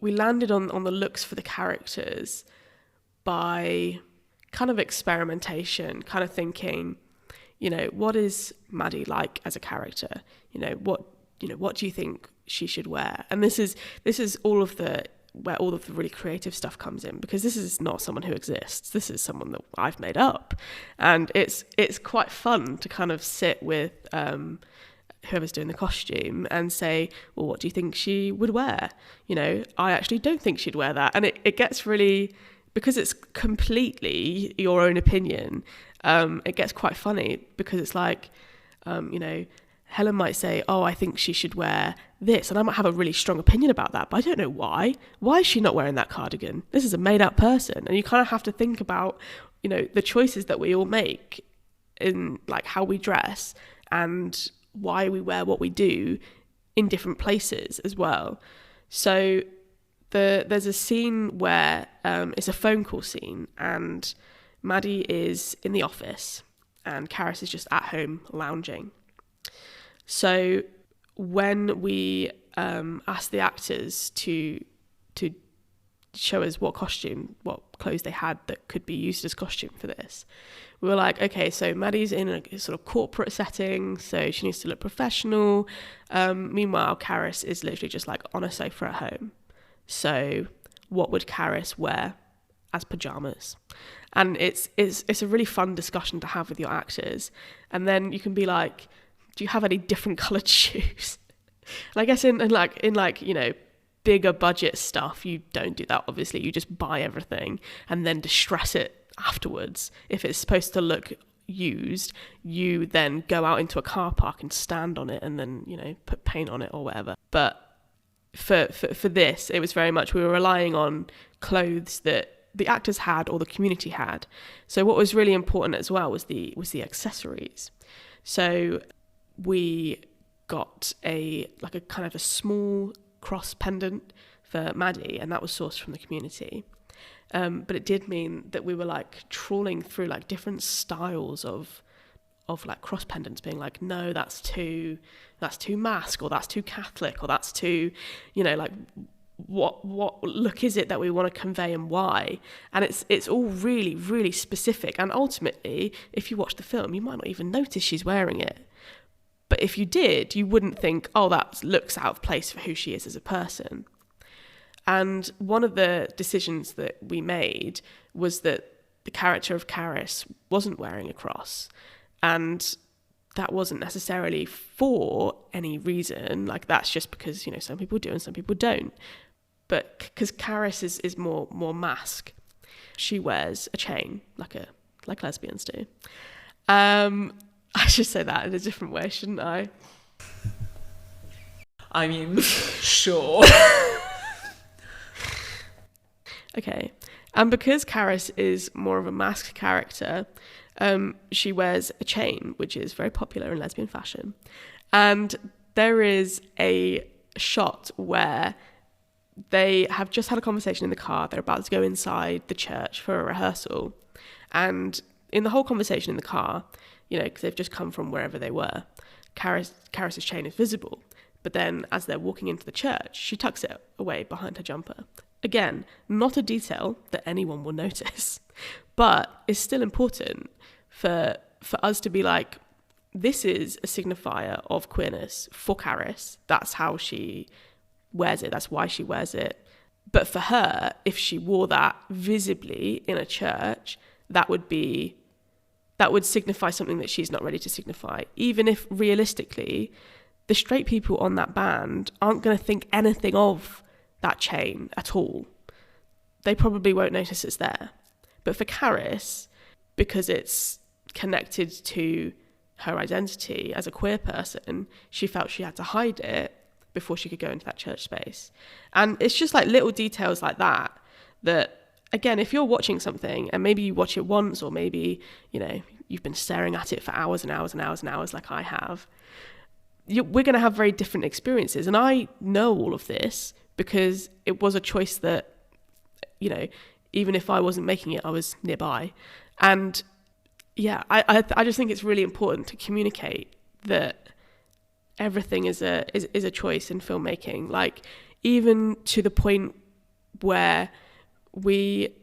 landed on the looks for the characters by kind of experimentation, kind of thinking, you know, what is Maddie like as a character? What do you think she should wear? And this is where all of the really creative stuff comes in, because this is not someone who exists. This is someone that I've made up, and it's quite fun to kind of sit with whoever's doing the costume and say, well, what do you think she would wear? You know, I actually don't think she'd wear that, and it gets really, because it's completely your own opinion. It gets quite funny, because it's like, you know, Helen might say, oh, I think she should wear this. And I might have a really strong opinion about that, but I don't know why. Why is she not wearing that cardigan? This is a made up person. And you kind of have to think about, you know, the choices that we all make in like how we dress and why we wear what we do in different places as well. So there's a scene where it's a phone call scene, and Maddie is in the office and Karis is just at home lounging. So when we asked the actors to show us what clothes they had that could be used as costume for this, we were like, okay, so Maddie's in a sort of corporate setting, so she needs to look professional. Meanwhile, Karis is literally just like on a sofa at home. So what would Karis wear as pajamas? And it's a really fun discussion to have with your actors. And then you can be like, do you have any different coloured shoes? And I guess in you know, bigger budget stuff, you don't do that, obviously. You just buy everything and then distress it afterwards. If it's supposed to look used, you then go out into a car park and stand on it and then, you know, put paint on it or whatever. But for this, it was very much, we were relying on clothes that the actors had or the community had. So what was really important as well was the accessories. So we got a kind of a small cross pendant for Maddie, and that was sourced from the community. But it did mean that we were like trawling through like different styles of like cross pendants, being like, no, that's too mask, or that's too Catholic, or that's too, you know, like what look is it that we want to convey and why? And it's all really, really specific. And ultimately, if you watch the film, you might not even notice she's wearing it. But if you did, you wouldn't think, oh, that looks out of place for who she is as a person. And one of the decisions that we made was that the character of Karis wasn't wearing a cross. And that wasn't necessarily for any reason. Like, that's just because, you know, some people do and some people don't. But because Karis is more mask. She wears a chain, like lesbians do. I should say that in a different way, shouldn't I? I mean, sure. Okay. And because Karis is more of a masked character, she wears a chain, which is very popular in lesbian fashion. And there is a shot where they have just had a conversation in the car. They're about to go inside the church for a rehearsal. And in the whole conversation in the car, you know, because they've just come from wherever they were, Karis's chain is visible. But then as they're walking into the church, she tucks it away behind her jumper. Again, not a detail that anyone will notice, but it's still important for us to be like, this is a signifier of queerness for Karis. That's how she wears it. That's why she wears it. But for her, if she wore that visibly in a church, that would signify something that she's not ready to signify. Even if realistically, the straight people on that band aren't going to think anything of that chain at all. They probably won't notice it's there. But for Karis, because it's connected to her identity as a queer person, she felt she had to hide it before she could go into that church space. And it's just like little details like that, again, if you're watching something and maybe you watch it once, or maybe, you know, you've been staring at it for hours and hours and hours and hours like I have, we're going to have very different experiences. And I know all of this because it was a choice that, you know, even if I wasn't making it, I was nearby. And yeah, I just think it's really important to communicate that everything is a choice in filmmaking. Like, even to the point where we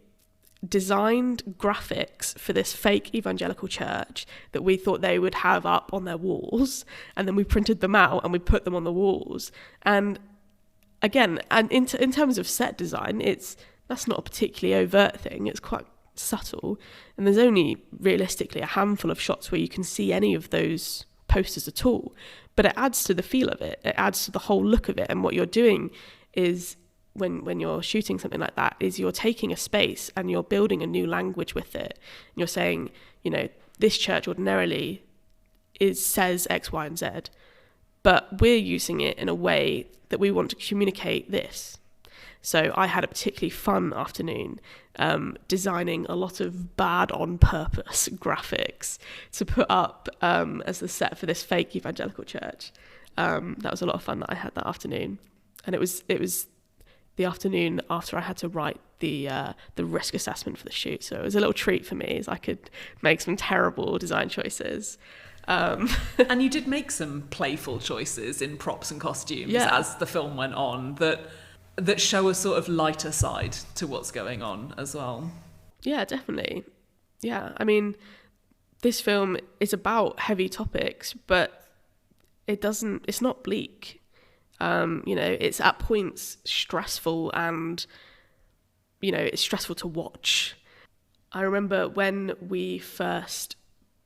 designed graphics for this fake evangelical church that we thought they would have up on their walls, and then we printed them out and we put them on the walls. And again, and in terms of set design, that's not a particularly overt thing. It's quite subtle, and there's only realistically a handful of shots where you can see any of those posters at all, but it adds to the feel of it. It adds to the whole look of it. And what you're doing is, when you're shooting something like that, is you're taking a space and you're building a new language with it. And you're saying, you know, this church ordinarily says X, Y, and Z, but we're using it in a way that we want to communicate this. So I had a particularly fun afternoon designing a lot of bad on purpose graphics to put up as the set for this fake evangelical church. That was a lot of fun that I had that afternoon. And it was the afternoon after I had to write the risk assessment for the shoot. So it was a little treat for me, as I could make some terrible design choices. And you did make some playful choices in props and costumes as the film went on that show a sort of lighter side to what's going on as well. Yeah, definitely. Yeah, I mean, this film is about heavy topics, but it's not bleak. You know, it's at points stressful, and, you know, it's stressful to watch. I remember when we first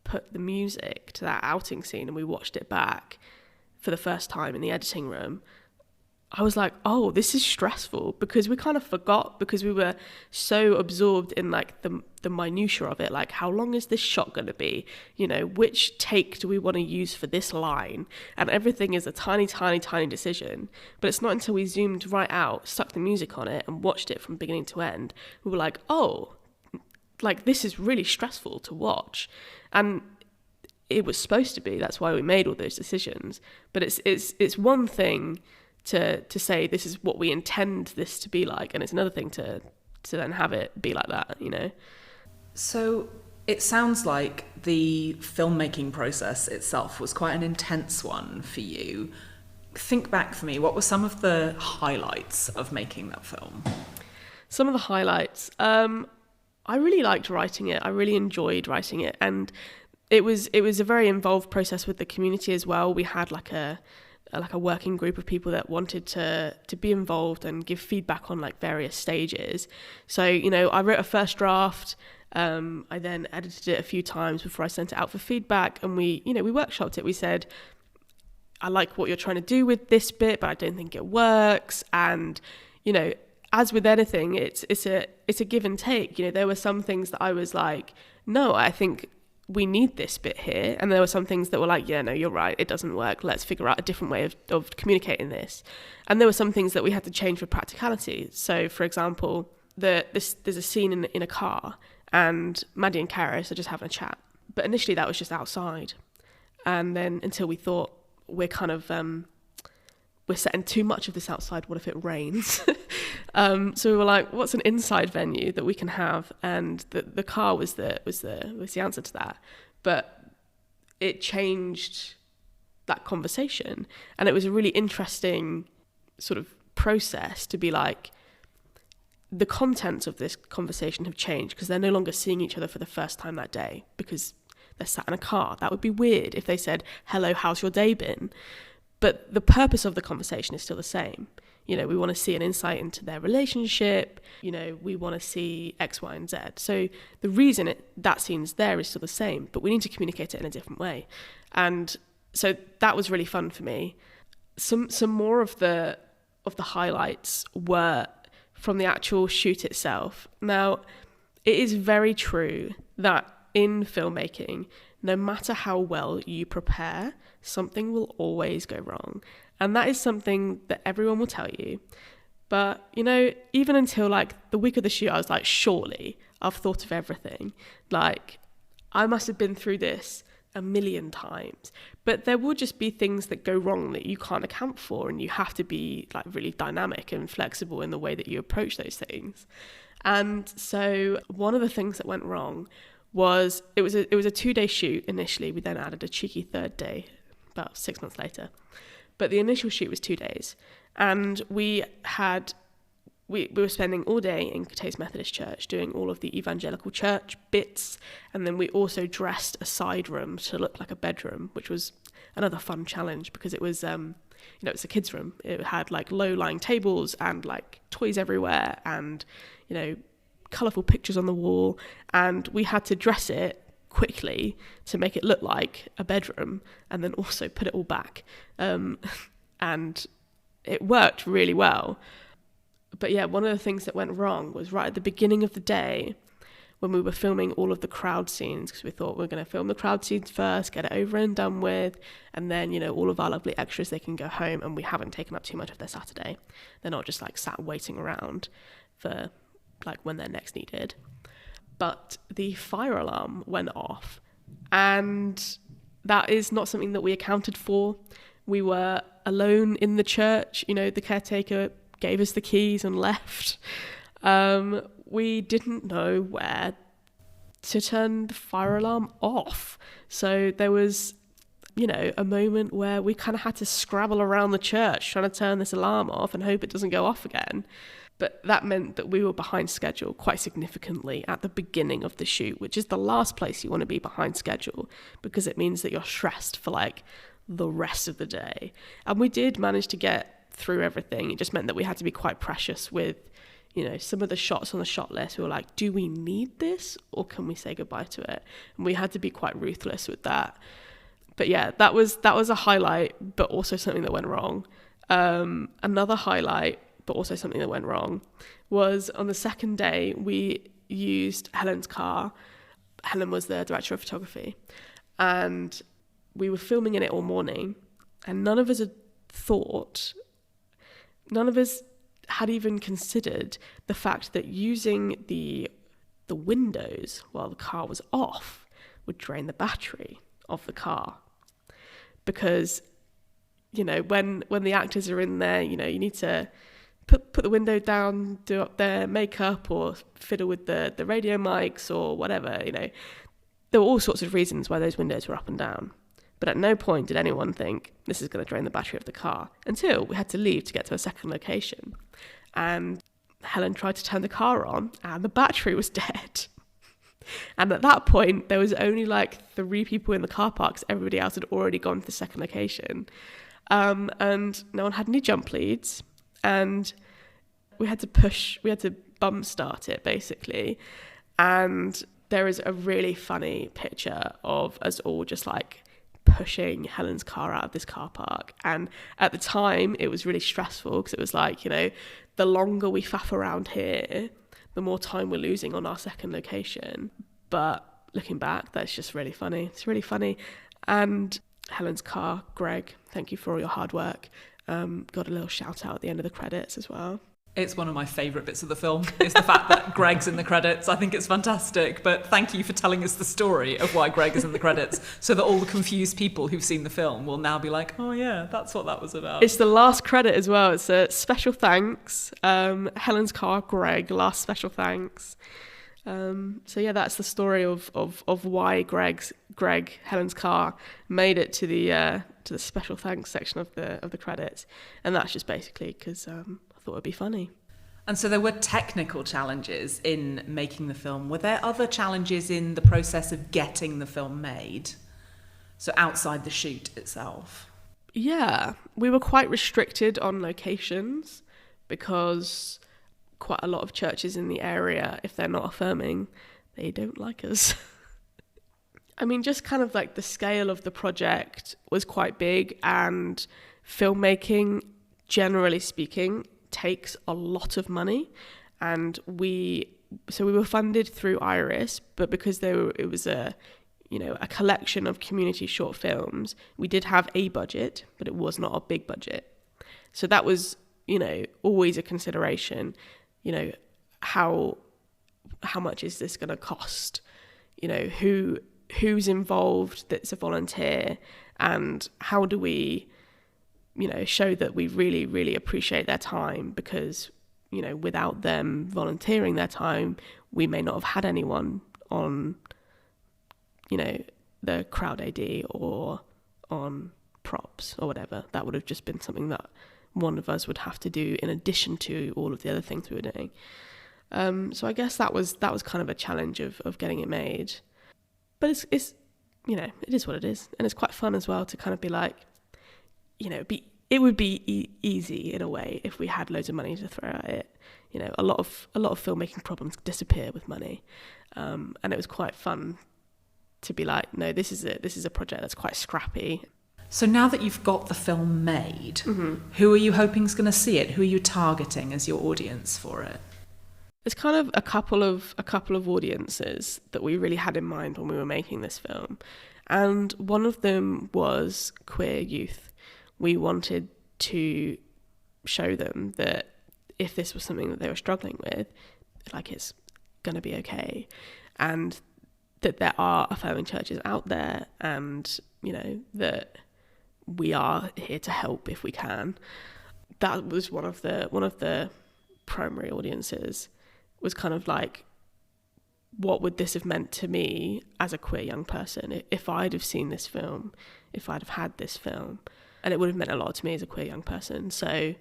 put the music to that outing scene and we watched it back for the first time in the editing room, I was like, oh, this is stressful, because we kind of forgot, because we were so absorbed in like the minutiae of it. Like, how long is this shot going to be? You know, which take do we want to use for this line? And everything is a tiny, tiny, tiny decision. But it's not until we zoomed right out, stuck the music on it, and watched it from beginning to end, we were like, oh, like, this is really stressful to watch. And it was supposed to be. That's why we made all those decisions. But it's one thing to say this is what we intend this to be like, and it's another thing to then have it be like that, you know. So it sounds like the filmmaking process itself was quite an intense one for you. Think back for me, what were some of the highlights of making that film? Some of the highlights, I really liked writing it. I really enjoyed writing it, and it was a very involved process with the community as well. We had like a working group of people that wanted to be involved and give feedback on like various stages. So, you know, I wrote a first draft. I then edited it a few times before I sent it out for feedback, and we workshopped it. We said, I like what you're trying to do with this bit, but I don't think it works. And, you know, as with anything, it's a give and take. You know, there were some things that I was like, no, I think we need this bit here. And there were some things that were like, yeah, no, you're right, it doesn't work. Let's figure out a different way of communicating this. And there were some things that we had to change for practicality. So, for example, there's a scene in a car, and Maddie and Karis are just having a chat. But initially that was just outside. And then until we thought, we're kind of, we're setting too much of this outside, what if it rains? So we were like, what's an inside venue that we can have? And the car was the answer to that. But it changed that conversation. And it was a really interesting sort of process to be like, the contents of this conversation have changed because they're no longer seeing each other for the first time that day because they're sat in a car. That would be weird if they said, hello, how's your day been? But the purpose of the conversation is still the same. You know, we want to see an insight into their relationship. You know, we want to see X, Y, and Z. So the reason that scene's there is still the same, but we need to communicate it in a different way. And so that was really fun for me. Some more of the highlights were from the actual shoot itself. Now, it is very true that in filmmaking, no matter how well you prepare, something will always go wrong. And that is something that everyone will tell you. But, you know, even until like the week of the shoot, I was like, surely I've thought of everything. Like, I must have been through this a million times, but there will just be things that go wrong that you can't account for, and you have to be like really dynamic and flexible in the way that you approach those things. And so one of the things that went wrong was it was a 2-day shoot initially. We then added a cheeky third day about 6 months later, but the initial shoot was 2 days, and we were spending all day in Cathays Methodist Church doing all of the evangelical church bits, and then we also dressed a side room to look like a bedroom, which was another fun challenge because it was, it's a kids' room. It had like low-lying tables and like toys everywhere and, colourful pictures on the wall, and we had to dress it quickly to make it look like a bedroom and then also put it all back. And it worked really well. But yeah, one of the things that went wrong was right at the beginning of the day when we were filming all of the crowd scenes, because we thought we were going to film the crowd scenes first, get it over and done with, and then, all of our lovely extras, they can go home, and we haven't taken up too much of their Saturday. They're not just like sat waiting around for like when they're next needed. But the fire alarm went off, and that is not something that we accounted for. We were alone in the church, the caretaker gave us the keys and left. We didn't know where to turn the fire alarm off. So there was, a moment where we kind of had to scrabble around the church trying to turn this alarm off and hope it doesn't go off again. But that meant that we were behind schedule quite significantly at the beginning of the shoot, which is the last place you want to be behind schedule, because it means that you're stressed for like the rest of the day. And we did manage to get through everything. It just meant that we had to be quite precious with, some of the shots on the shot list. We were like, do we need this or can we say goodbye to it? And we had to be quite ruthless with that. But yeah, that was a highlight, but also something that went wrong. Another highlight, but also something that went wrong, was on the second day we used Helen's car. Helen was the director of photography, and we were filming in it all morning, and none of us had even considered the fact that using the windows while the car was off would drain the battery of the car. Because, when the actors are in there, you need to put the window down, do up their makeup or fiddle with the radio mics or whatever, There were all sorts of reasons why those windows were up and down. But at no point did anyone think this is going to drain the battery of the car until we had to leave to get to a second location. And Helen tried to turn the car on and the battery was dead. And at that point, there was only like 3 people in the car parks. Everybody else had already gone to the second location. And no one had any jump leads. And we had to bump start it basically. And there is a really funny picture of us all just like pushing Helen's car out of this car park. And at the time it was really stressful because it was like, the longer we faff around here, the more time we're losing on our second location. But looking back, that's just really funny. It's really funny. And Helen's car, Greg, thank you for all your hard work. Got a little shout out at the end of the credits as well. It's one of my favourite bits of the film, is the fact that Greg's in the credits. I think it's fantastic, but thank you for telling us the story of why Greg is in the credits, so that all the confused people who've seen the film will now be like, oh yeah, that's what that was about. It's the last credit as well. It's a special thanks. Helen's car, Greg, last special thanks. So yeah, that's the story of why Greg, Helen's car, made it to the special thanks section of the credits, and that's just basically because I thought it'd be funny. And so there were technical challenges in making the film. Were there other challenges in the process of getting the film made? So outside the shoot itself? Yeah, we were quite restricted on locations because quite a lot of churches in the area, if they're not affirming, they don't like us. I mean, just kind of like the scale of the project was quite big, and filmmaking, generally speaking, takes a lot of money. And we were funded through IRIS, but because it was a collection of community short films, we did have a budget, but it was not a big budget. So that was, always a consideration. How much is this going to cost? Who who's involved that's a volunteer, and how do we, show that we really, really appreciate their time, because, without them volunteering their time, we may not have had anyone on, the crowd AD or on props or whatever. That would have just been something that one of us would have to do in addition to all of the other things we were doing. So I guess that was kind of a challenge of getting it made. But it's it is what it is, and it's quite fun as well to kind of be like, it would be easy in a way if we had loads of money to throw at it. A lot of filmmaking problems disappear with money, and it was quite fun to be like, no, this is a project that's quite scrappy. So now that you've got the film made, who are you hoping is going to see it? Who are you targeting as your audience for it? There's kind of a couple of audiences that we really had in mind when we were making this film, and one of them was queer youth. We wanted to show them that if this was something that they were struggling with, like, it's going to be okay, and that there are affirming churches out there, and that we are here to help if we can. That was one of the primary audiences. Was kind of like, what would this have meant to me as a queer young person if I'd have seen this film, if I'd have had this film? And it would have meant a lot to me as a queer young person. So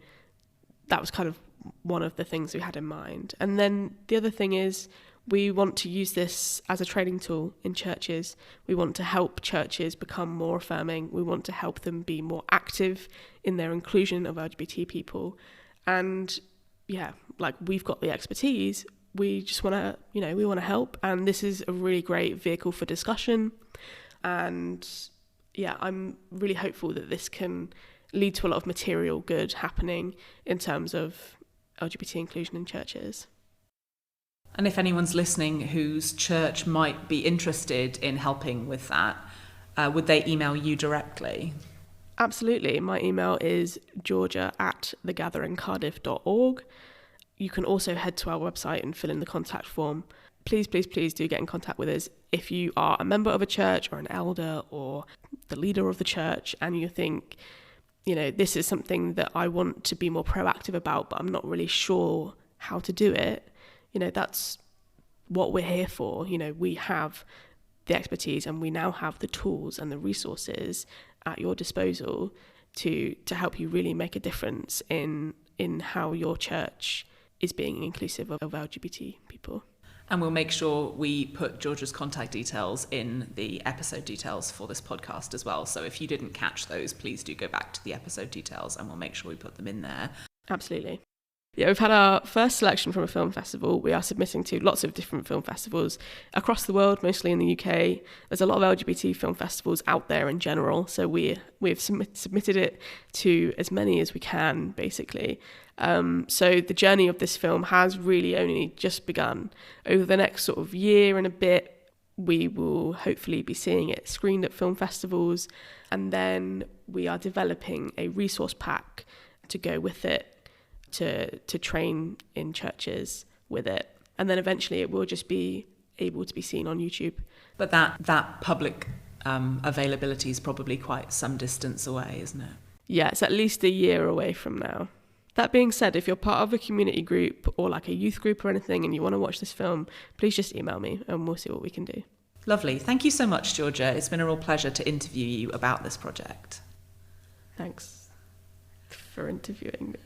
that was kind of one of the things we had in mind. And then the other thing is, we want to use this as a training tool in churches. We want to help churches become more affirming. We want to help them be more active in their inclusion of LGBT people. And yeah, like, we've got the expertise. We just want to, we want to help. And this is a really great vehicle for discussion. And yeah, I'm really hopeful that this can lead to a lot of material good happening in terms of LGBT inclusion in churches. And if anyone's listening whose church might be interested in helping with that, would they email you directly? Absolutely. My email is georgia@thegatheringcardiff.org. You can also head to our website and fill in the contact form. Please, please, please do get in contact with us. If you are a member of a church or an elder or the leader of the church and you think, this is something that I want to be more proactive about, but I'm not really sure how to do it, that's what we're here for. We have the expertise, and we now have the tools and the resources at your disposal to help you really make a difference in how your church is being inclusive of LGBT people. And we'll make sure we put Georgia's contact details in the episode details for this podcast as well. So if you didn't catch those, please do go back to the episode details and we'll make sure we put them in there. Absolutely. Yeah, we've had our first selection from a film festival. We are submitting to lots of different film festivals across the world, mostly in the UK. There's a lot of LGBT film festivals out there in general, so we've submitted it to as many as we can, basically. So the journey of this film has really only just begun. Over the next sort of year and a bit, we will hopefully be seeing it screened at film festivals, and then we are developing a resource pack to go with it, to train in churches with it, and then eventually it will just be able to be seen on YouTube. But that public availability is probably quite some distance away, isn't it? Yeah, it's at least a year away from now. That being said, if you're part of a community group or like a youth group or anything and you want to watch this film, please just email me and we'll see what we can do. Lovely. Thank you so much, Georgia. It's been a real pleasure to interview you about this project. Thanks for interviewing me.